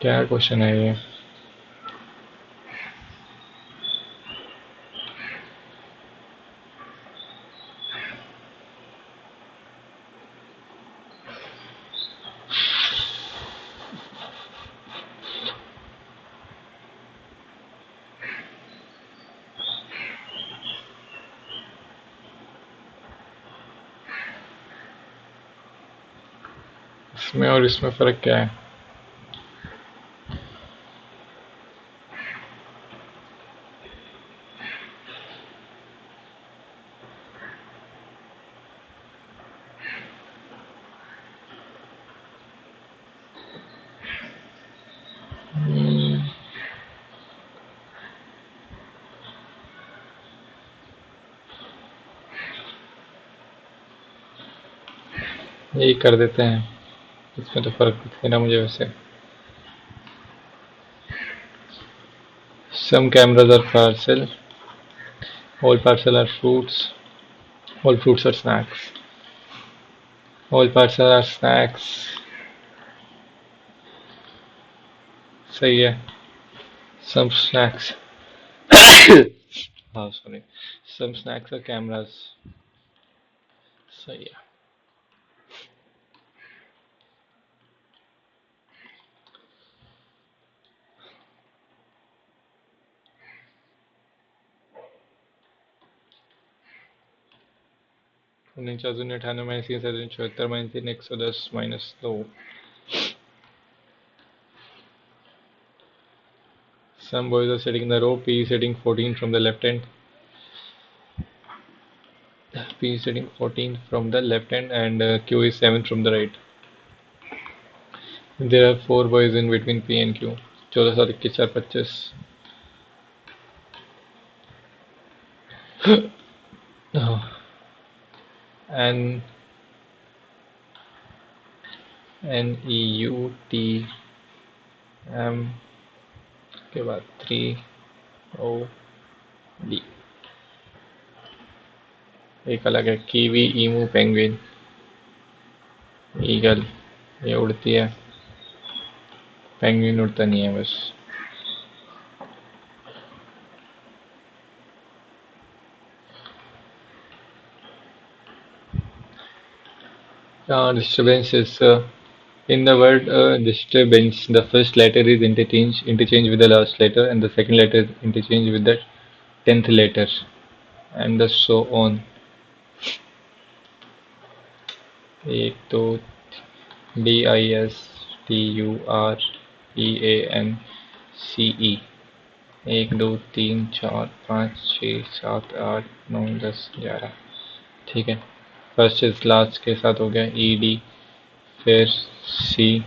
क्या क्वेश्चन है ये? इसमें और इसमें फ़र्क क्या है? यही कर देते हैं, इसमें तो फर्क दिखे ना मुझे वैसे। Some cameras are parcel, all parcel are fruits, all fruits are snacks, all parcel are snacks। सही है। Some snacks हाँ sorry, some snacks are cameras। सही है। उन्नीस अजून 98 माइनस 3 अजून 74 minus 3 110 minus 2। Some boys are sitting in the row. P is sitting 14 from the left hand. P is sitting 14 from the left hand and Q is 7 from the right. There are 4 boys in between P and Q. 14 और 21 4 25। N NEUTM के बाद 3OD। एक अलग है kiwi, ईमू, penguin, eagle, ये उड़ती है, penguin उड़ता नहीं है बस। Disturbance is in the word disturbance, the first letter is interchange with the last letter, and the second letter is interchange with the 10th letter, and the so on। एक तो DISTUREANCE, 1 2 3 4 5 6 7 8 9 10 11। ठीक है, first is last के साथ हो गया ED, फिर CI,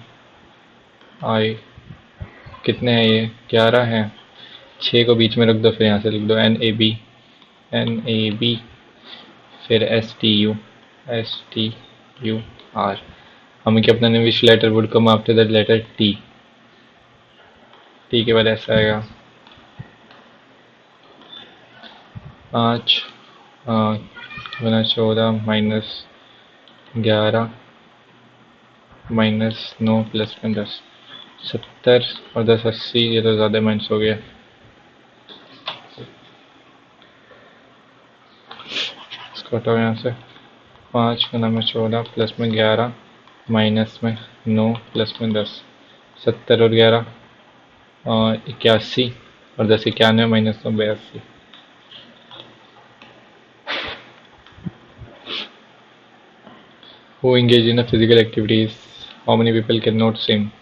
कितने हैं ये? 11 हैं। 6 को बीच में रख दो, फिर यहाँ से लिख दो NAB, फिर STUR। हमें क्या अपना which letter would come after that letter T। T के बाद ऐसा आएगा 5 गुना 14 माइनस 11 माइनस 9 प्लस में 10, 70 और 10 80। ये तो ज़्यादा माइनस हो गया, इसको हटाओ यहाँ से। 5 गुना में 14 प्लस में 11 माइनस में 9 प्लस में 10, 70 और 11 81 और 10 91 minus 9 82। Who engage in a physical activities? How many people cannot swim?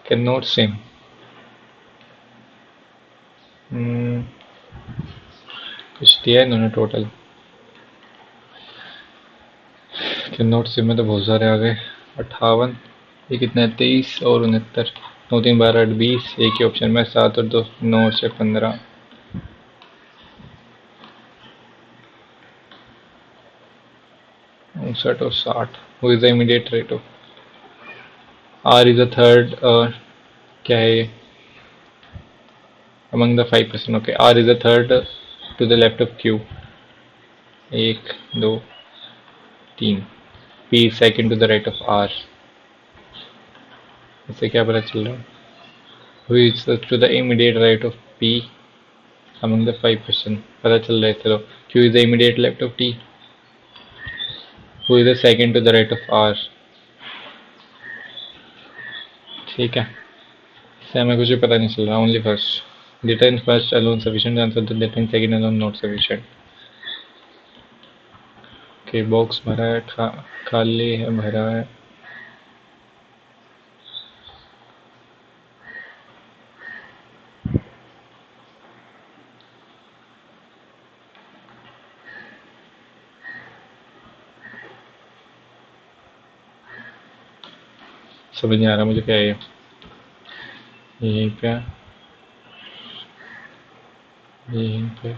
Cannot swim। कुछ दिया है इन्होंने टोटल। कैनॉट स्विम में तो बहुत सारे आ गए। 58, ये कितना है? 23 और 69, 9 3 12 8 20, एक ही ऑप्शन में 7 और 2 9 और 6 15, 59 और 60। Who is the immediate rate of R is the third क्या है ये? Among the 5%। Okay, R is the third to the left of Q। 1 2 3। P is second to the right of R। इससे क्या पता चल रहा है? Who is to the immediate right of P among the 5%? पता चल रहा है। चलो, Q is the immediate left of T। Who is the second to the right of R? ठीक है, इससे हमें कुछ भी पता नहीं चल रहा। Only first, detain first alone sufficient answer, the detain second alone not sufficient. Okay, box भरा है, खाली है, भरा है। समझ नहीं आ रहा मुझे क्या है ये। यहीं पे, यहीं पे,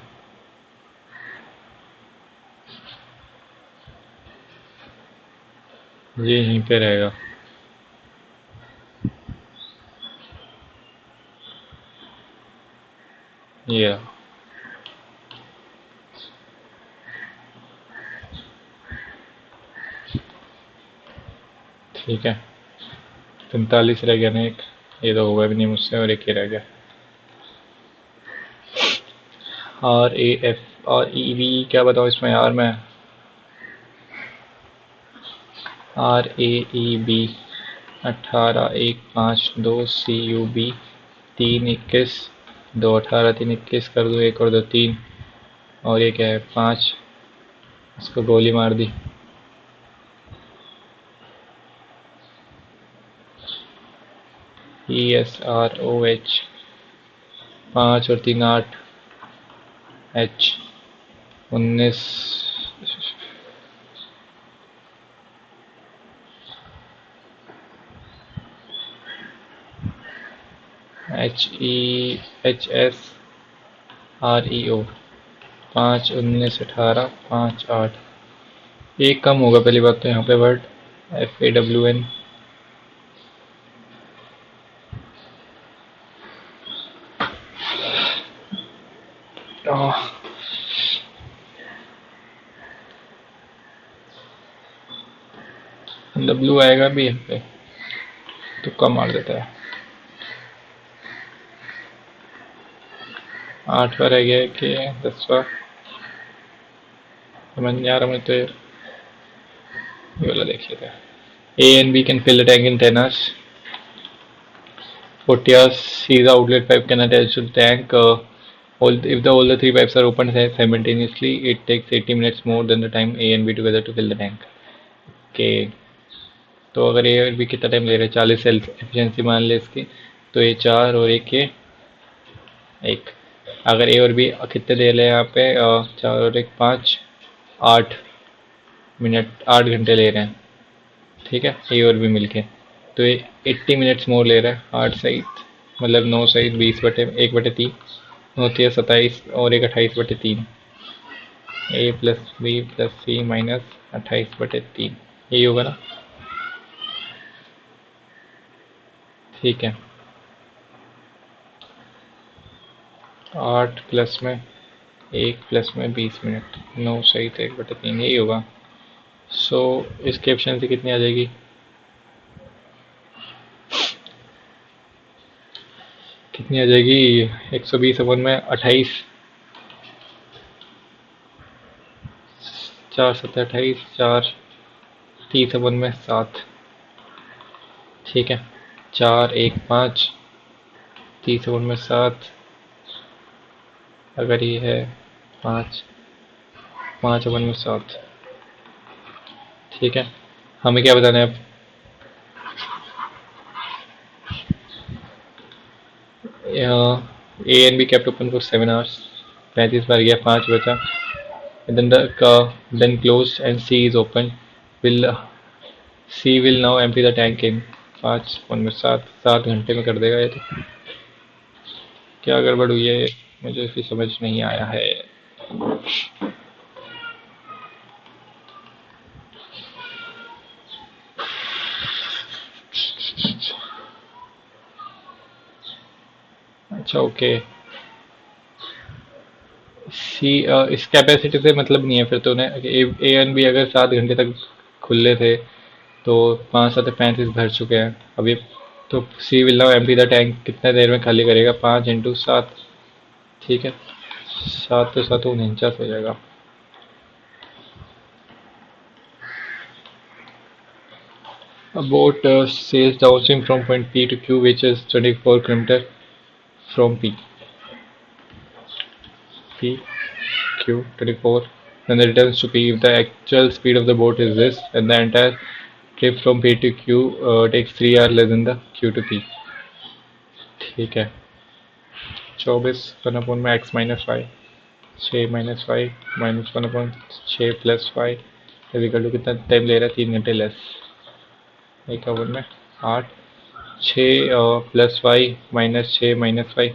ये यहीं पे रहेगा। ये रहा। ठीक है, 45 रह गया ना एक, ये तो होगा भी नहीं मुझसे, और एक ही रह गया। आर ए एफ और ई वी क्या बताऊँ इसमें यार मैं। R A E B 18, 1, 5, 2 CUB 3, 21, 2, 18, 3, 21 कर दूँ, एक और दो तीन, और ये क्या है 5, इसको गोली मार दी। ESROH 5 और 3, 8, H 19, HEHSREO 5, 19, 18, 5, 8, एक कम होगा पहली बात तो यहाँ पे वर्ड FAWN। W आएगा भी यहाँ पे, तो कम मार देता है। 8वां रह गया कि 10वां, समझ नहीं आ रहा मुझे तो ये वाला देख लेते हैं। A and B can fill the tank in 10 hours. 40 hours, C the outlet pipe can attach to the tank. If all the three pipes are opened simultaneously, it takes 80 minutes more than the time A and B together to fill the tank. Okay. तो अगर ए और B कितना time ले रहे हैं, 40 self efficiency मान ले इसकी, तो ये 4 और एक ये 1। अगर ए और बी कितने दे रहे हैं यहाँ पे 4 और 1, 5, 8 मिनट, 8 घंटे ले रहे हैं। ठीक है, ए और बी मिलके, तो ये 80 मिनट्स मोर ले रहा है। 8 सहित मतलब 9 सहित 20/1/3 होती है 27, और एक 28/3। ए प्लस बी प्लस सी माइनस 28/3, यही होगा ना। ठीक है, 8 प्लस में 1 प्लस में 20 मिनट, 9 सहित 1/3, यही होगा। सो इसकी एफिशिएंसी कितनी आ जाएगी, कितनी आ जाएगी 120/28, 4 7 28, 4 30/7। ठीक है, 4 1 5 30/7, अगर ये है 5 5/7। ठीक है, हमें क्या बताना है अब। A and B kept open for 7 hours, 35 बार गया, 5 बचा, then closed and C is open, will C will now empty the tank in 5/7, 7 घंटे में कर देगा ये तो। क्या गड़बड़ हुई है मुझे भी समझ नहीं आया है। अच्छा ओके, सी इस कैपेसिटी से मतलब नहीं है फिर तो उन्हें। ए एंड बी अगर 7 घंटे तक खुले थे, तो 5 7 35 भर चुके हैं अभी, तो C will now empty the tank कितने देर में खाली करेगा, 5 × 7। ठीक है, 7 तो 7 49 हो जाएगा। A boat sails downstream from point P to Q, which is 24 km from P, Q 24. Then it returns to P. If the actual speed of the boat is this, and the entire trip from P to Q takes 3 hours less than the Q to P. ठीक है, 24 1/x-5, 6 - 5 -1/6 + 5 equal to कितना time ले रहा है, 3 घंटे less, 51 में 8, 6 plus y minus 6 minus y,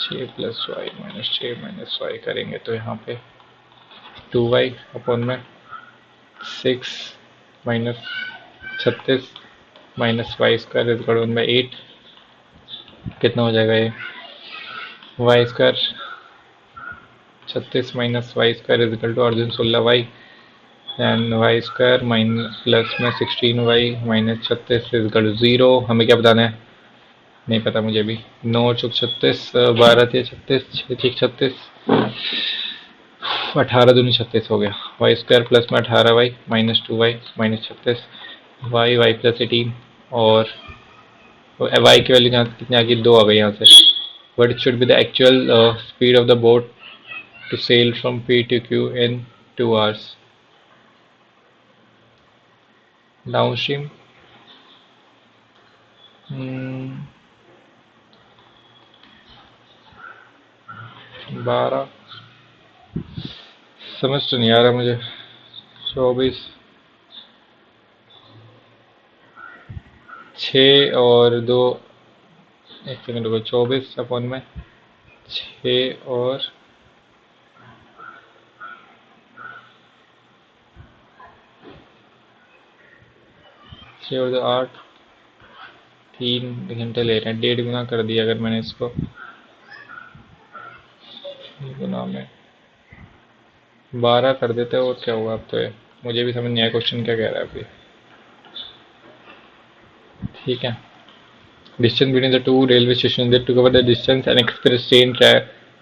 6 plus y minus 6 minus y करेंगे तो यहाँ पे 2y अपॉन में 6 minus 36 minus y square is equal 1/8। कितना हो जाएगा ये? Y square 36 minus y square is equal to अर्जुन 16y and y square minus plus में 16y minus 36 is equal to 0। हमें क्या बताना है? नहीं पता मुझे भी। 9 चौक 36, 12 थे 36, 6 छः 36, 18 दूनी 36 हो गया। वाई स्क्वायर प्लस में 18y minus 2y minus 36 Y plus 18 और वाई की वैल्यू कितनी आ गई? 2 आ गई यहाँ से। What should be the actual speed of the boat to sail from P to Q in 2 hours? Downstream 12, समझ तो नहीं आ रहा मुझे। 24, 6 और 2, एक सेकंड रुको। 24 अपॉन में 6 और 6 और 2 8, 3 घंटे ले रहे हैं। 1.5 गुना कर दिया अगर मैंने इसको गुना में 12 कर देते और क्या हुआ? अब तो ये मुझे भी समझ नहीं आया क्वेश्चन क्या कह रहा है अभी। ठीक है। Distance between the two railway stations that to cover the distance an express train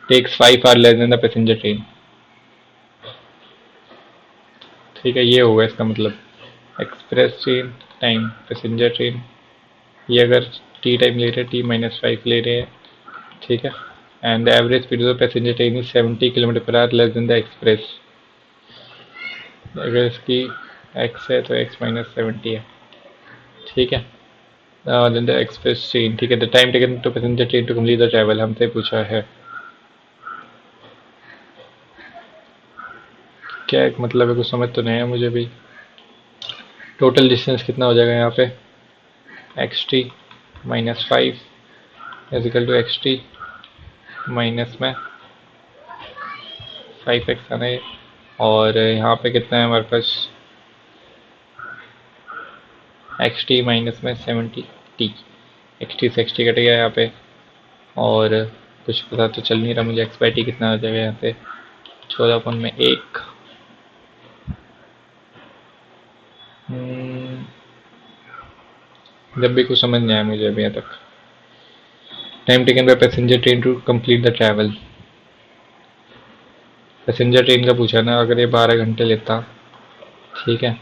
takes 5 hours less than the passenger train. ठीक है, ये होगा इसका मतलब। Express train time passenger train, ये अगर टी टाइम ले रहे हैं, टी माइनस 5 ले रहे हैं, ठीक है। And the average speed of the passenger train is 70 kilometre per hour less than the express. अगर इसकी एक्स है तो एक्स माइनस 70 है, ठीक है। देन द एक्सप्रेस ट्रेन, ठीक है। The time taken to passenger train to complete the travel, हमसे पूछा है। क्या एक मतलब है? कुछ समझ तो नहीं है मुझे भी। टोटल डिस्टेंस कितना हो जाएगा यहाँ पे? X T minus 5 is equal to x T minus में 5x आना है। और यहाँ पे कितना है हमारे पास? एक्स टी माइनस में 70t। एक्स टी से एक्स टी कट गया यहाँ पे, और कुछ पता तो चल नहीं रहा मुझे। एक्स बाई टी कितना हो जाएगा यहाँ पे? 14/1। जब भी कुछ समझ नहीं आया मुझे अभी यहाँ तक। Time taken by passenger train to complete the travel, passenger train का पूछा ना। अगर ये 12 घंटे लेता, ठीक है,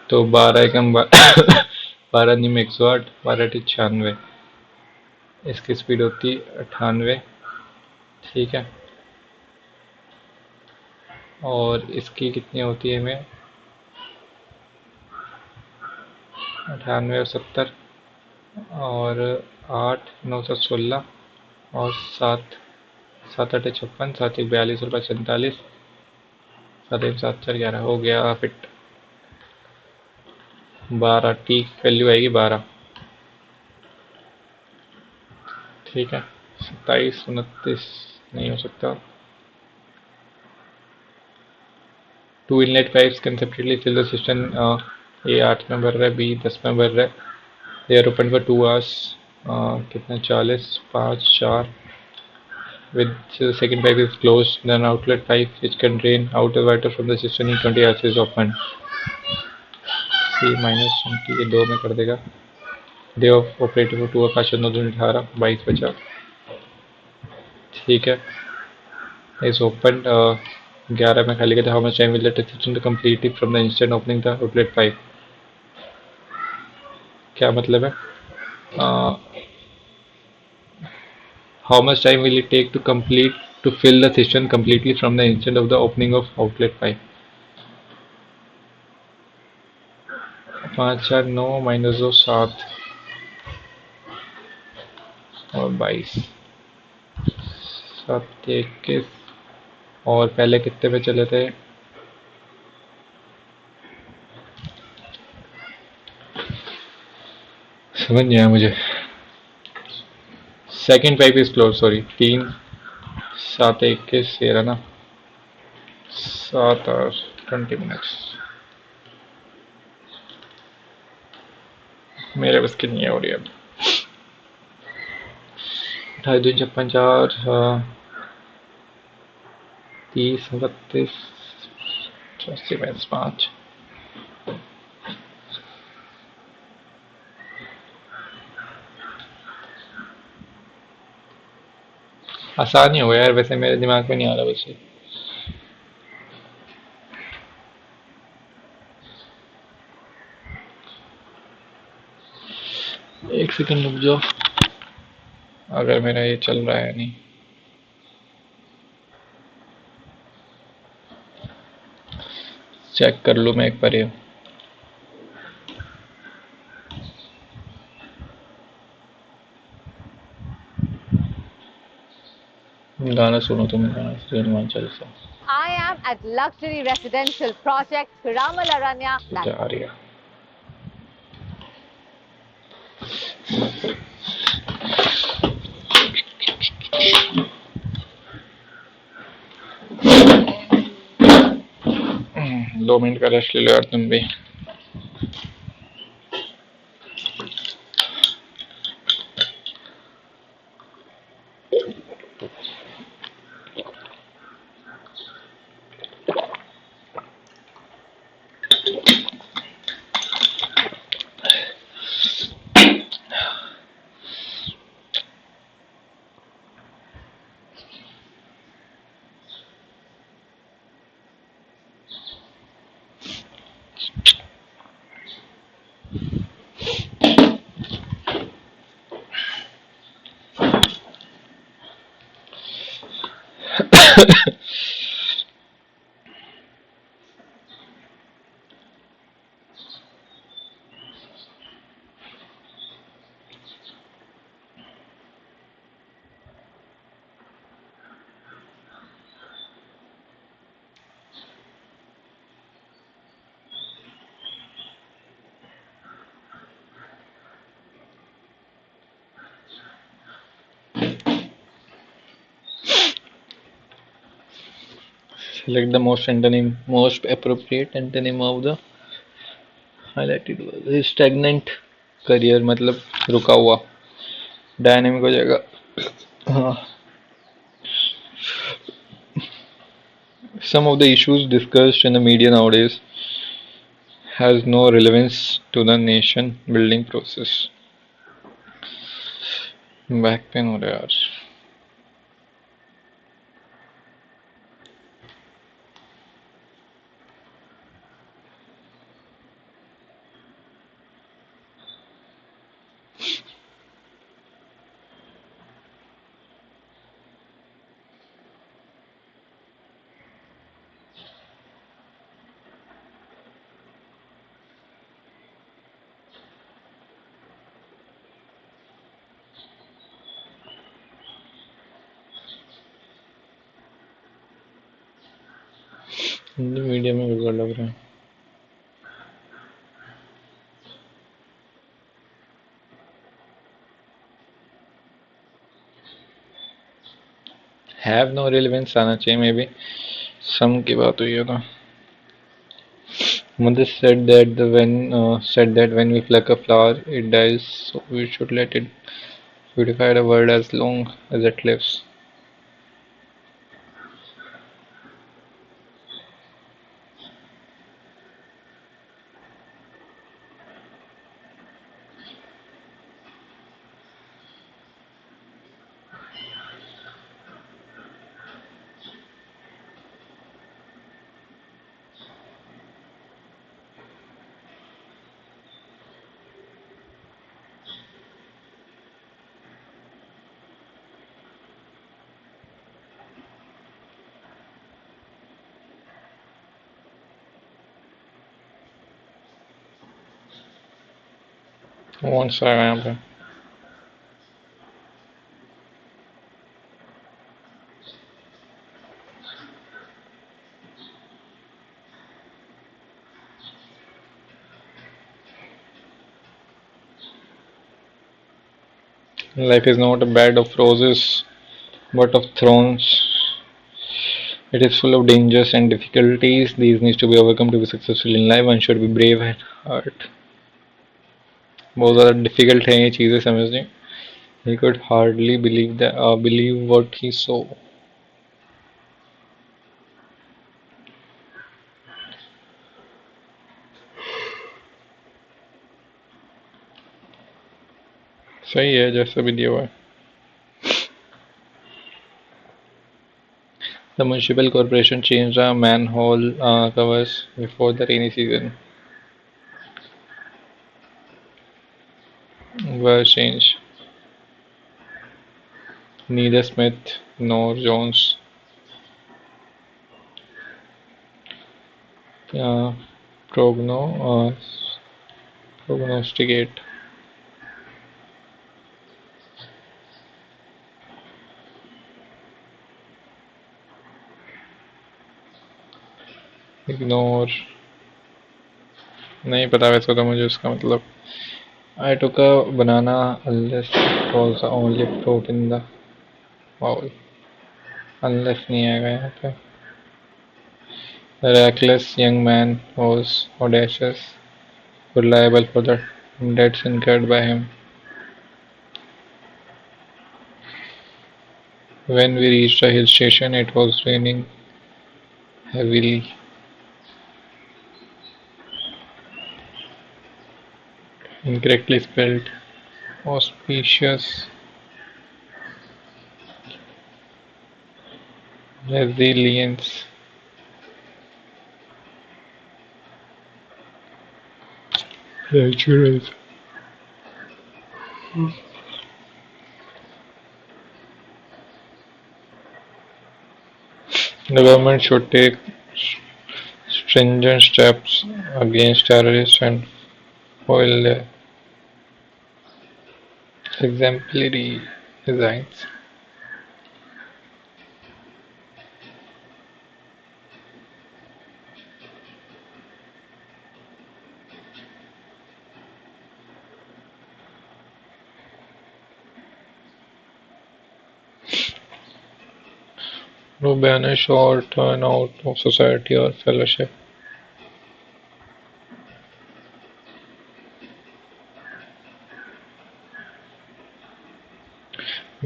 तो 12 एकम 12 नीम 108, 12 टी 96, इसकी स्पीड होती 98, ठीक है। और इसकी कितनी होती है हमें? 98 और 70 और 8 9 7 16 और 7 7 8 56, 7 1 42 और 5 47, 7 1 7 4 11 हो गया फिट। 12 टी वैल्यू आएगी 12, ठीक है। 27 29 नहीं हो सकता। 2 inlet pipes conceptually fill the system. A 8 में भर रहा है, बी 10 में भर रहा है। They are open for 2 hours, कितना 40 5 4 with the second pipe is closed, then outlet pipe which can drain out the water from the system in 20 hours is open. C minus 20 ये 2 में कर देगा। डे ऑफ ऑपरेटिव को 2 और 5 9 2 18 22 बचा, ठीक है। इज ओपन 11 में खाली कहते how much time will the system to complete it from the instant opening the outlet pipe. क्या मतलब है? How much time will it take to complete to fill the system completely from the instant of the opening of outlet pipe. 5 4 9 माइनस 2 7 और 22 7 21। और पहले कितने पे चले थे? समझ नहीं आया मुझे। Second pipe is close, sorry. 3 7 21 ये रहा ना, 7 और 20 मिनट्स। मेरे बस की नहीं है हो रही अब। 28 2 56 30 32 84 5। आसान ही हो गया यार, वैसे मेरे दिमाग में नहीं आ रहा वैसे। एक सेकंड रुक जाओ, अगर मेरा ये चल रहा है नहीं। चेक कर लूँ मैं एक बार ये। गाना सुनो तुम, गाना हिमाचल से। I am at luxury residential project Ramalaranya. जा रही है। दो मिनट का रेस्ट ले लो यार तुम भी। Select the most appropriate antonym of the highlighted word. Stagnant, career मतलब रुका हुआ। डायनेमिक हो जाएगा। हाँ। Some of the issues discussed in the media nowadays has no relevance to the nation building process. Back pain हो रहा है यार। हिंदी मीडिया में बिगड़ लग रहा है। हैव नो रिलेवेंस आना चाहिए, मे बी सम की बात हुई है तो। Mother said that when we pluck a flower, it dies, so we should let it beautify the world as long as it lives. कौन सा है यहाँ पे? Life is not a bed of roses, but of thorns. It is full of dangers and difficulties. These need to be overcome to be successful in life. One should be brave at heart. बहुत ज़्यादा difficult है ये चीज़ें समझनी. He could hardly believe what he saw. सही है जैसा भी दिया हुआ है. The municipal corporation changed the manhole covers before the rainy season. Were changed. Neither Smith nor Jones uh, progno, prognosticate. Ignore. नहीं पता वैसे तो मुझे उसका मतलब. I took a banana unless it was the only fruit in the bowl. Unless नहीं आएगा यहाँ पे. The reckless young man was audacious, reliable for the debts incurred by him. When we reached the hill station, it was raining heavily. Incorrectly spelled. Auspicious. Resilience. Natural. The government should take stringent steps against terrorists and foil their exemplary designs. No banish or turn out of society or fellowship.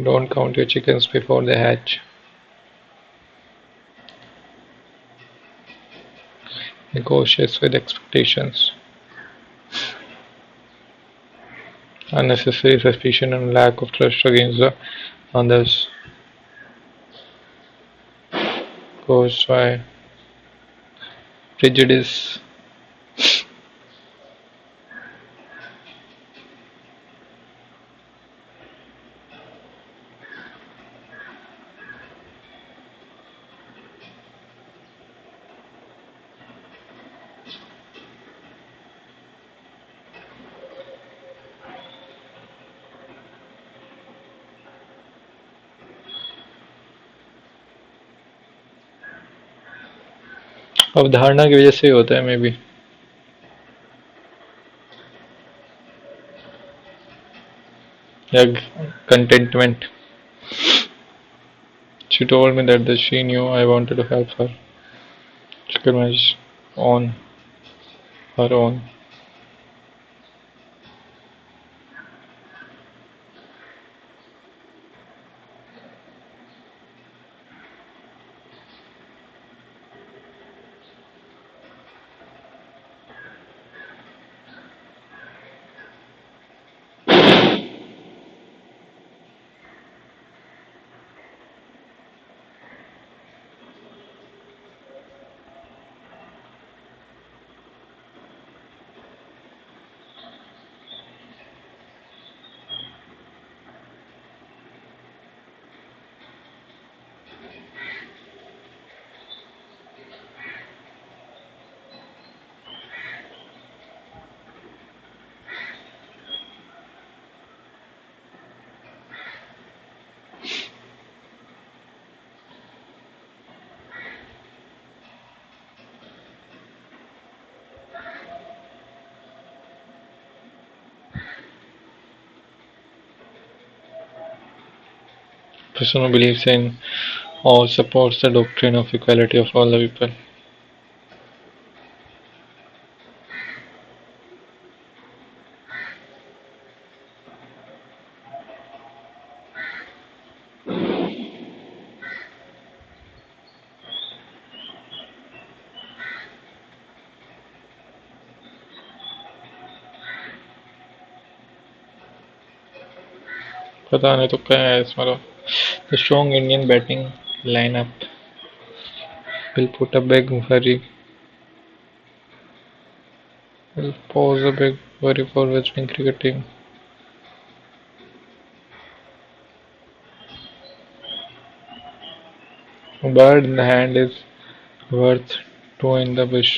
Don't count your chickens before they hatch. Negotiate with expectations. Unnecessary suspicion and lack of trust against the others caused by prejudice. अवधारणा की वजह से होता है may be. या contentment. She told me that she knew I wanted to help her. She could manage on her own. person who believes in or supports the doctrine of equality of all the people. पता नहीं तो क्या है इसमें. The strong Indian batting lineup will put a big worry. Will pose a big worry for West Bengal cricket team. A bird in the hand is worth two in the bush.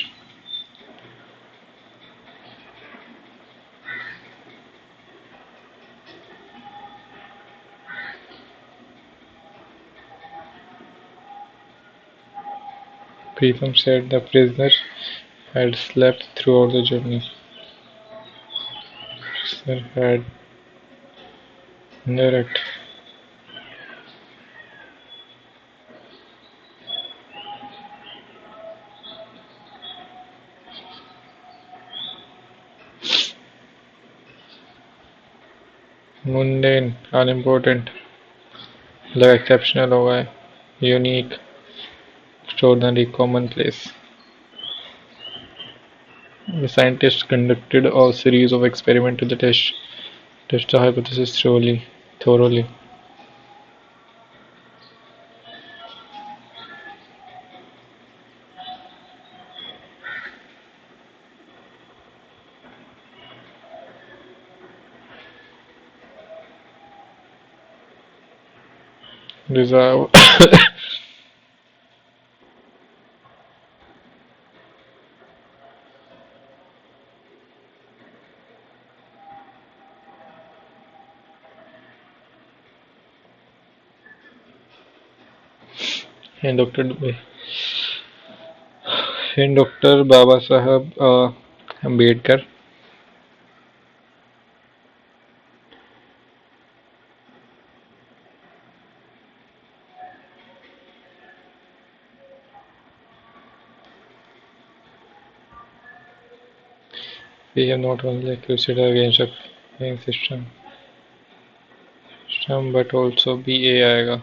Preetham said the prisoner had slept throughout the journey. Prisoner had narrated. Mundane, unimportant, मतलब exceptional होगा है, unique, extraordinary, commonplace. The scientists conducted a series of experiments to test the hypothesis thoroughly. Reserve. and Dr. and Dr. Baba Saheb Ambedkar. We have not only accused against a paying system but also BA आएगा.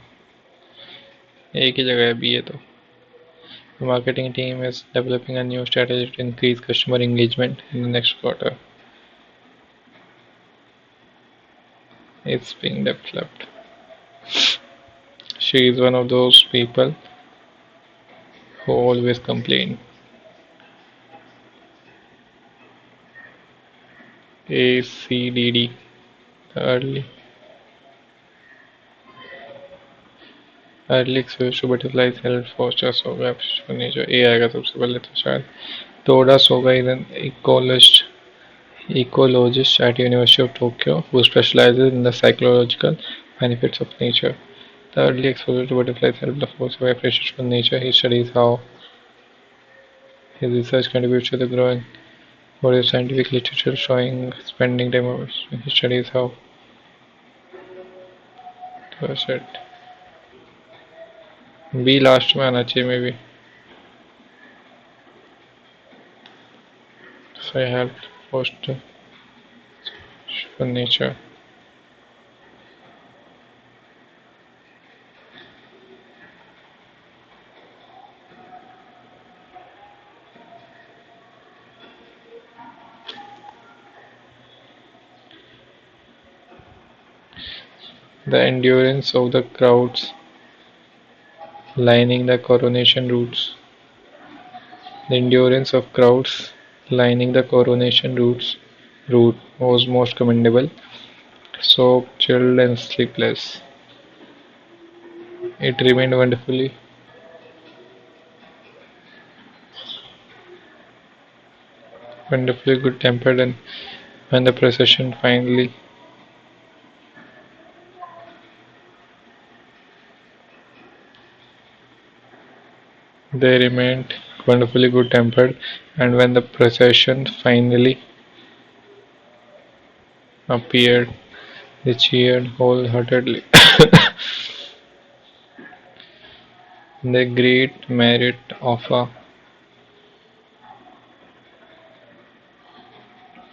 एक ही जगह है BA तो. The marketing team is developing a new strategy to increase customer engagement in the next quarter. It's being developed. She is one of those people who always complain. ACDD. Early exposure to butterflies help foster soga appreciation nature. ये आएगा सबसे पहले तो शायद. Toda Soga is an ecologist at University of Tokyo who specializes in the psychological benefits of nature. The early exposure to butterflies helped the foster appreciation for nature. He studies how his research contributes to the growing body of scientific literature showing spending time over. He studies how. That's it. B last में आना चाहिए maybe. So I helped foster for nature. The endurance of the crowds lining the coronation routes. The endurance of crowds lining the coronation route was most commendable. Soaked, chilled, and sleepless. It remained wonderfully good-tempered, and when the procession finally they remained wonderfully good-tempered, and when the procession finally appeared, they cheered wholeheartedly. The great merit of a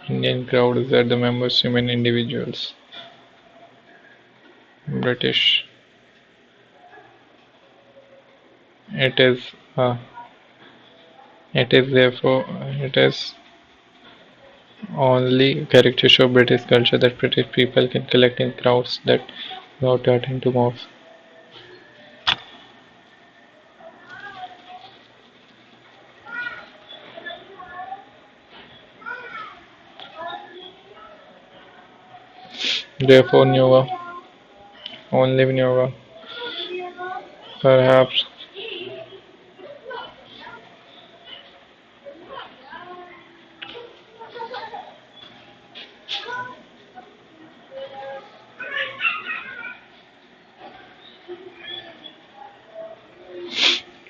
Indian crowd is that the members remain individuals. British. It is uh, it is only characteristic of British culture that British people can collect in crowds that without hurting to mouth. Therefore, Nova, only Nova, perhaps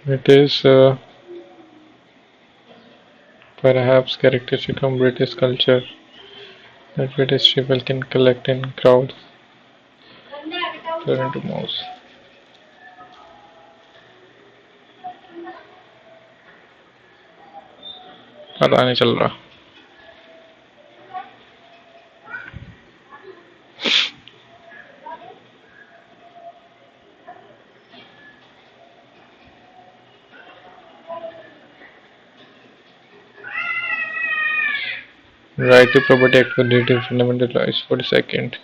it is perhaps characteristic of British culture that British people can collect in crowds, turn into mouse. पता नहीं चल रहा. Right to property act for data fundamental rights. 42nd.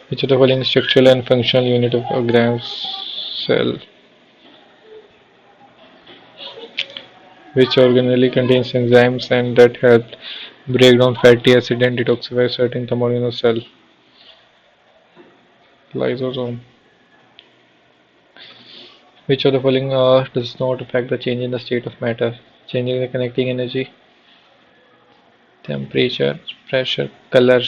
Which of the following structural and functional unit of a gram cell? Which organelle contains enzymes and that help break down fatty acid and detoxify certain components of cell? Lysosome. Which of the following does not affect the change in the state of matter? Changing the connecting energy, temperature, pressure, color.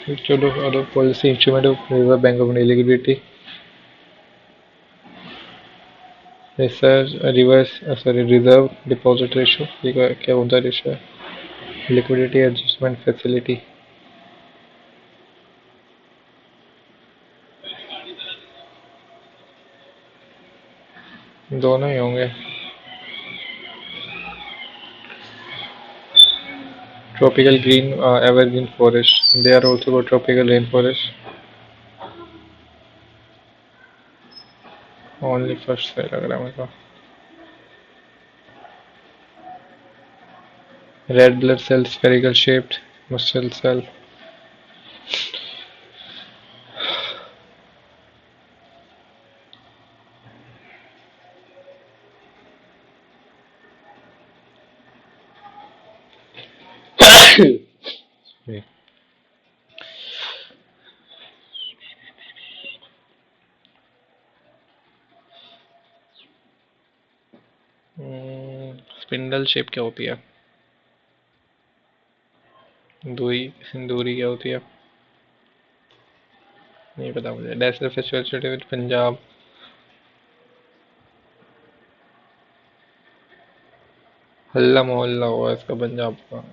Which of the other policy instrument of Reserve Bank of India liquidity? Reserve deposit ratio. ये क्या होता है ratio? Liquidity adjustment facility. दोनों ही होंगे. Tropical green evergreen forest. They are also called tropical rainforest. Only first से लग रहा है मेरे को. Red blood cell spherical shaped muscle cell. Sorry. Spindle shape क्या होती है? दूरी क्या होती है? नहीं पता मुझे. National festival with Punjab. हल्ला मोहल्ला हुआ इसका पंजाब का.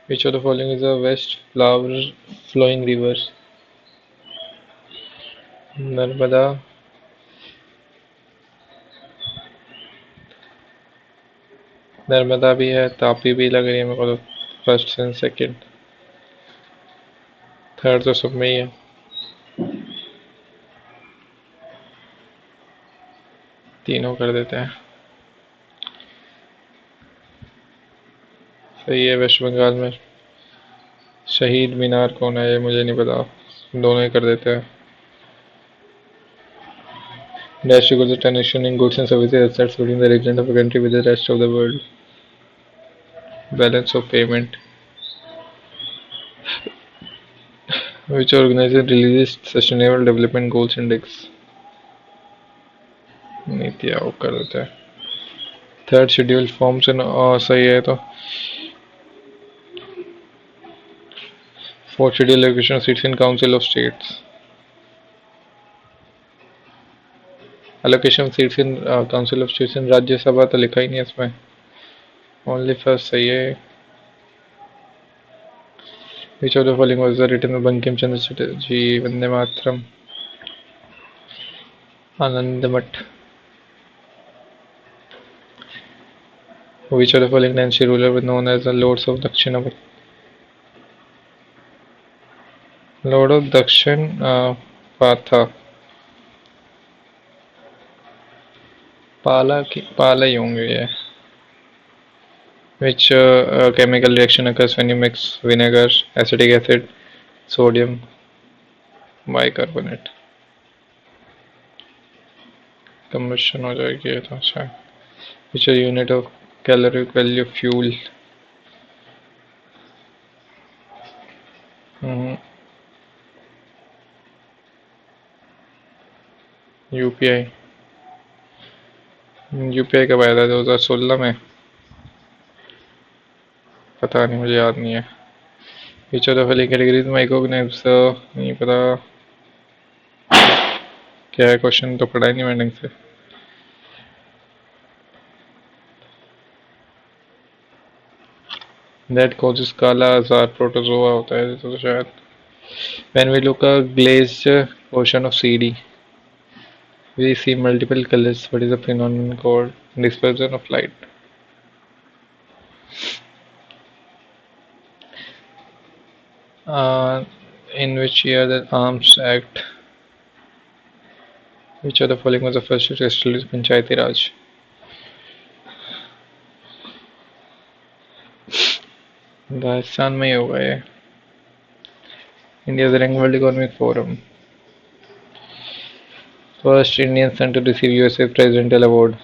Which of the following is a west flower flowing river? Narmada. Narmada भी है, तापी भी लग रही है मेरे को तो. First and second. थर्ड तो सब में ही है. तीनों कर देते हैं. सही है. वेस्ट बंगाल में शहीद मीनार कौन है ये मुझे नहीं पता. दोनों ही कर देते हैं. Dash equals the transaction in goods and services assets between the resident of a country with the rest of the world. Balance of payment. Which organization releases Sustainable Development Goals Index? NITI Aayog कर देते हैं. Third schedule form से सही है तो. Fourth schedule location seats in council of states. Allocation seats in council of states in Rajya Sabha तो लिखा ही नहीं है इसमें, ओनली फर्स्ट सही है। Which of the following was the written Bankim Chandra Chatterjee, Vande Mataram, Anand Math. Which of the following dynasty ruler were known as the Lords of Dakshinabad? Lord of Dakshin Patha, पाला ही होंगे ये। Which chemical reaction occurs when you mix vinegar, acetic acid, sodium bicarbonate? Combustion हो जाएगी ये तो अच्छा। Which is unit of calorific value of fuel? UPI. UPI कब आया था, 2016 में? पता नहीं, मुझे याद नहीं है। Which of the following categories microorganisms नहीं पता क्या है, क्वेश्चन तो पढ़ा ही नहीं मैंने से। That causes काला आजार प्रोटोजोआ होता है तो शायद। When we look a glazed portion of CD, we see multiple colors. What is the phenomenon called? Dispersion of light. In which year the Arms Act? Which of the following was the first to establish Panchayati Raj? Rajasthan में ही होगा ये। India's Young World Economic Forum. First Indian son to receive USA Presidential Award.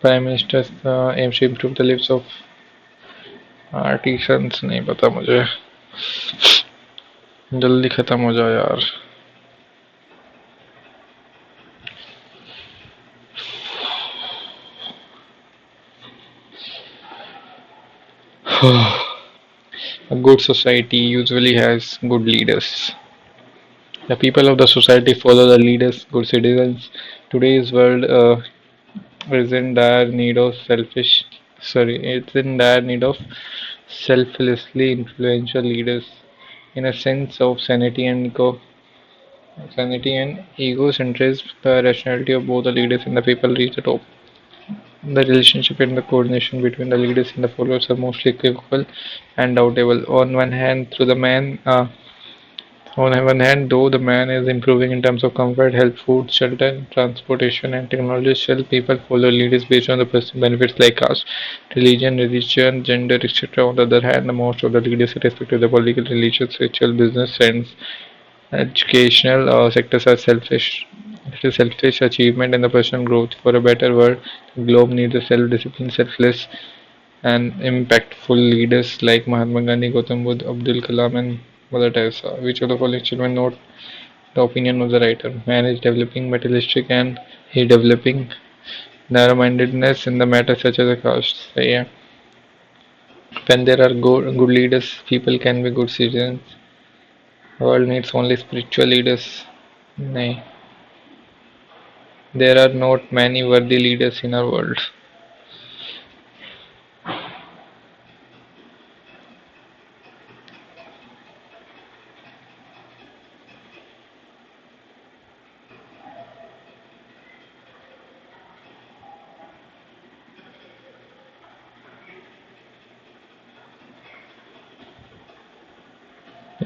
Prime Minister's aims to improve the lives of artisans, नहीं पता मुझे, जल्दी खत्म हो जाए यार। A good society usually has good leaders. The people of the society follow the leaders, good citizens. Today's world is in dire need of it's in dire need of selflessly influential leaders. In a sense of sanity and egocentrism, the rationality of both the leaders and the people reach the top. The relationship and the coordination between the leaders and the followers are mostly equivocal and doubtable. On one hand, though the man is improving in terms of comfort, health, food, shelter, transportation, and technology, still people follow leaders based on the personal benefits like caste, religion, gender, etc. On the other hand, most of the leaders, irrespective of the political, religious, sexual, business, and educational sectors, are selfish. It is selfish achievement and the personal growth. For a better world, the globe needs a self-disciplined, selfless, and impactful leaders like Mahatma Gandhi, Gautam Buddha, Abdul Kalam, and Mother Teresa. Which of the following statement note the opinion of the writer? Man is developing materialistic and he developing narrow-mindedness in the matter such as a caste. सही है. When there are good leaders, people can be good citizens. The world needs only spiritual leaders. नहीं. There are not many worthy leaders in our world.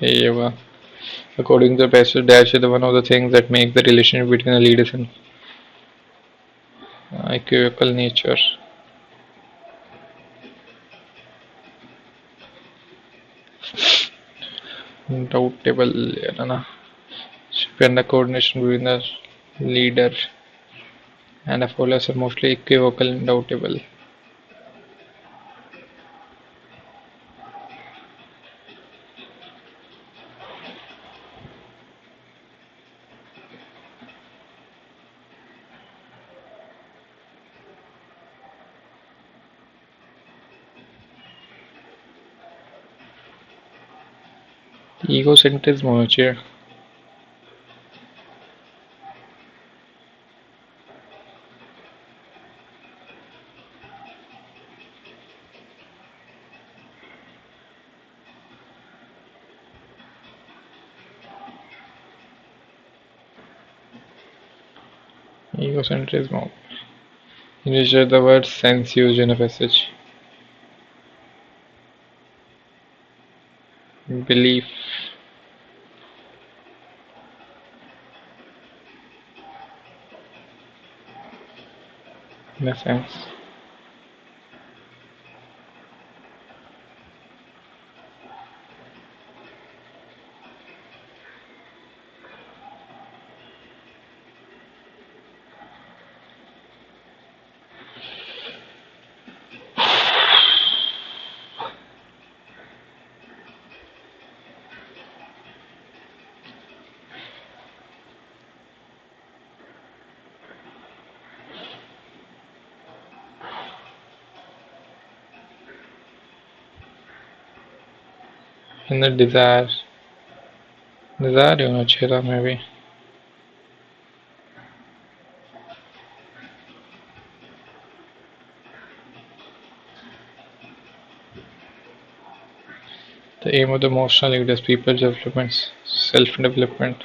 ये हुआ. According to the passage, dash is one of the things that make the relationship between the leaders and equivocal nature. Doubtable है ना. And the coordination between the leader and the followers are mostly equivocal and doubtable. Egocentrism होना चाहिए. Egocentrism. Use the word sense used in a passage. Belief. In a sense. In the desire. Desire ही होना चाहिए था maybe. The aim of the emotional leader is people's development, self-development.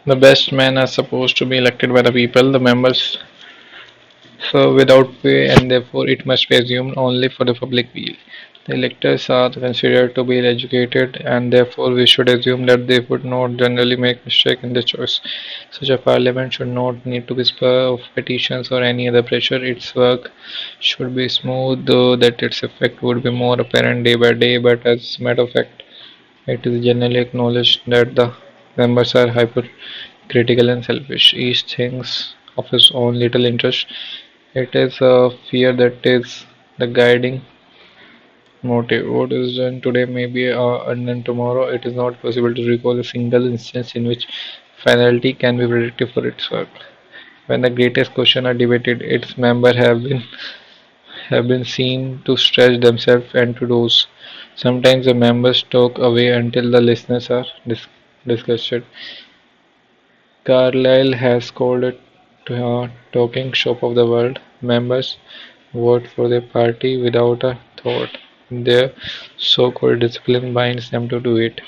The best men are supposed to be elected by the people. The members serve without pay, and therefore it must be assumed only for the public weal. The electors are considered to be educated, and therefore we should assume that they would not generally make mistake in their choice. Such a parliament should not need to be spur of petitions or any other pressure. Its work should be smooth, though that its effect would be more apparent day by day. But as a matter of fact, it is generally acknowledged that the members are hypercritical and selfish. Each thinks of his own little interest. It is a fear that is the guiding motive. What is done today may be undone tomorrow. It is not possible to recall a single instance in which finality can be predicted for its work. When the greatest questions are debated, its members have been seen to stretch themselves and to doze. Sometimes the members talk away until the listeners are disgusted. Carlyle has called it talking shop of the world. Members vote for their party without a thought. Their so-called discipline binds them to do it.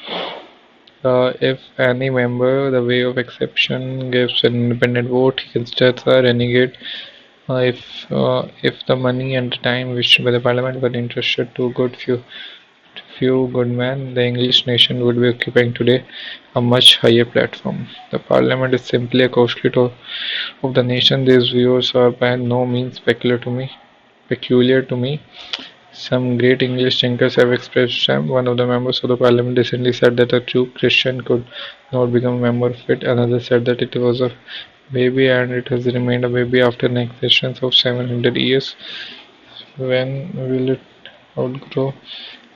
If any member, the way of exception, gives an independent vote, he considers a renegade. If the money and the time wished by the parliament were entrusted to few good men, the English nation would be occupying today a much higher platform. The parliament is simply a costly tool of the nation. These views are by no means peculiar to me. Some great English thinkers have expressed them. One of the members of the parliament recently said that a true Christian could not become a member of it. Another said that it was a baby and it has remained a baby after an existence of 700 years. When will it outgrow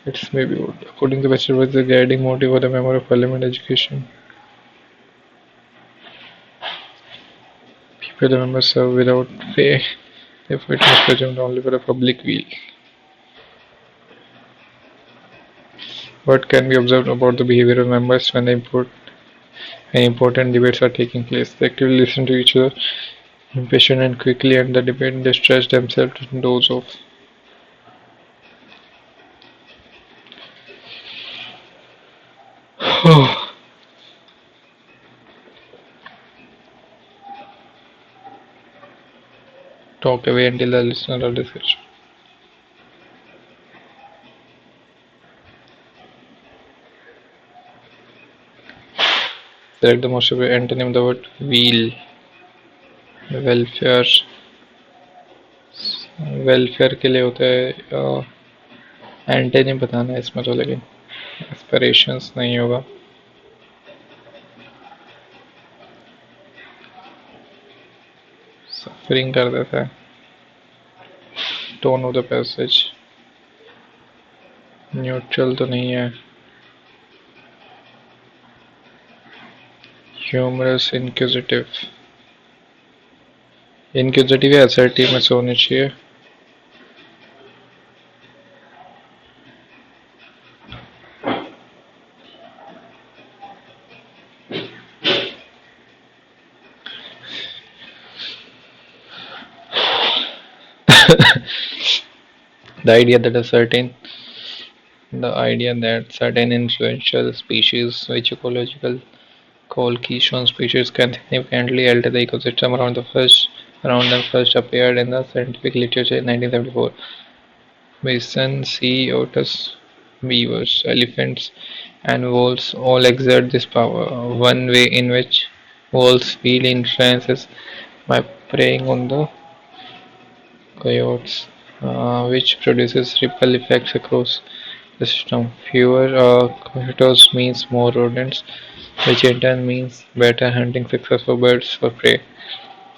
its baby? According to Webster, was the guiding motive of the member of parliament education. People the members serve without pay. Therefore, it must be presumed only for the public weal. What can be observed about the behavior of members when important debates are taking place? They actively listen to each other, impatient and quickly end the debate. They stretch themselves to doze off. Talk away until the listener are disgusted. Select the most appropriate antonym of the word wheel. Welfare welfare के लिए होता है। Antonym बताना है इसमें तो, लेकिन aspirations नहीं होगा। सफरिंग कर देता है। Tone of the passage neutral तो नहीं है। ह्यूमरस इंक्विजिटिव इंक्विजिटिव या असर्टिव में से होनी चाहिए। The idea that a certain the idea that certain influential species, which ecological call keystone species, can significantly alter the ecosystem around them first appeared in the scientific literature in 1974. Bison, sea otters, beavers, elephants, and wolves all exert this power. One way in which wolves feel influence is by preying on the coyotes, which produces ripple effects across the system. Fewer coyotes means more rodents, which in turn means better hunting success for birds of prey.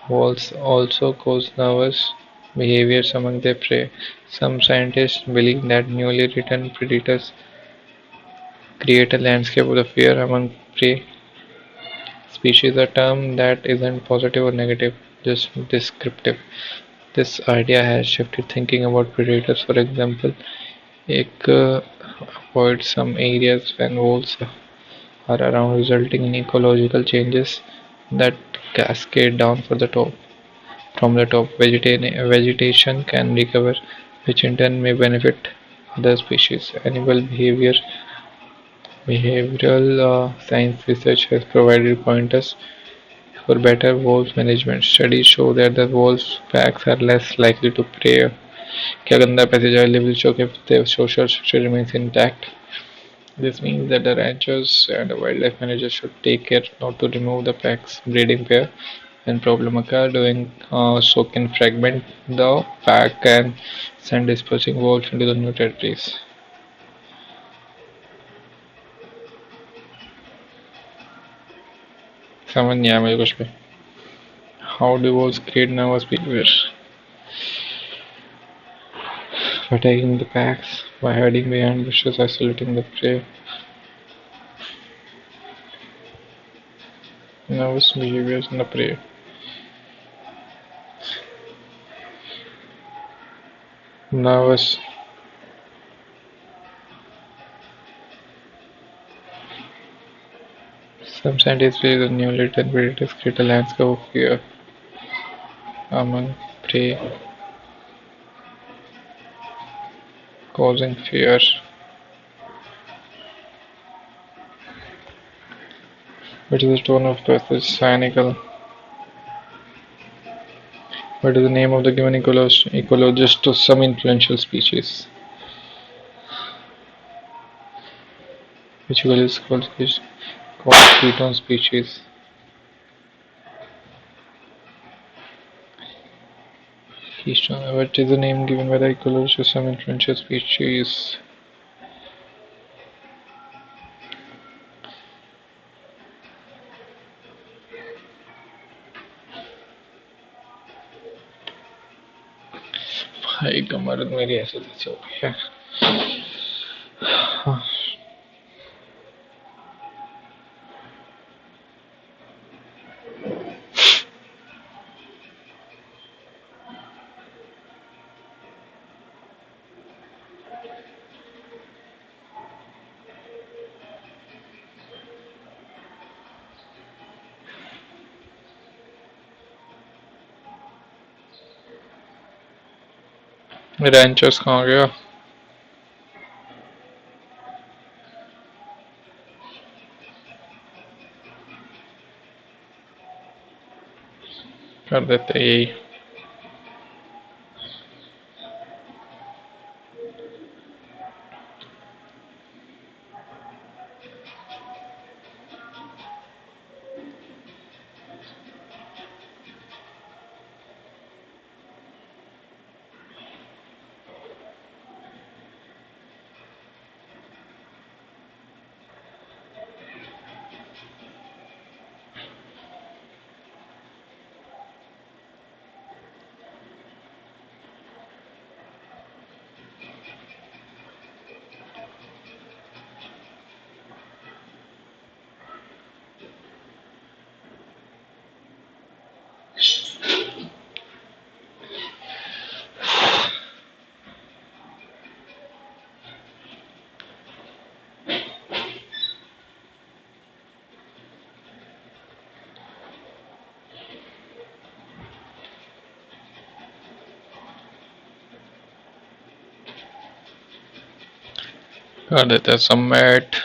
Wolves also cause nervous behaviors among their prey. Some scientists believe that newly written predators create a landscape of the fear among prey species, a term that isn't positive or negative, just descriptive. This idea has shifted thinking about predators. For example, एक avoid some areas when wolves are around, resulting in ecological changes that cascade down for the top. From the top, vegetation can recover, which in turn may benefit other species. Behavioral science research has provided pointers for better wolf management. Studies show that the wolf packs are less likely to prey. क्या गंदा passage है, will show if the social structure remains intact. This means that the ranchers and the wildlife managers should take care not to remove the pack's breeding pair when problem occur. Doing so can fragment the pack and send dispersing wolves into the new territories. समझ नहीं आया मुझे कुछ भी. How do wolves create nervous behavior? By attacking the packs, by hiding behind bushes, isolating the prey. Nervous behaviors in the prey. Nervous. Some scientists believe that newly written predators create a landscape of fear among prey, causing fear. What is the tone of passage? Cynical. What is the name of the given ecologist to some influential species? Which ecologist called ketone species? Keystone. What is the name given by the ecologist to some influential species? भाई कमर मेरी ऐसे जैसे हो गई है. रैंचर्स कहाँ गया? कर देते यही. कर देते हैं सबमिट।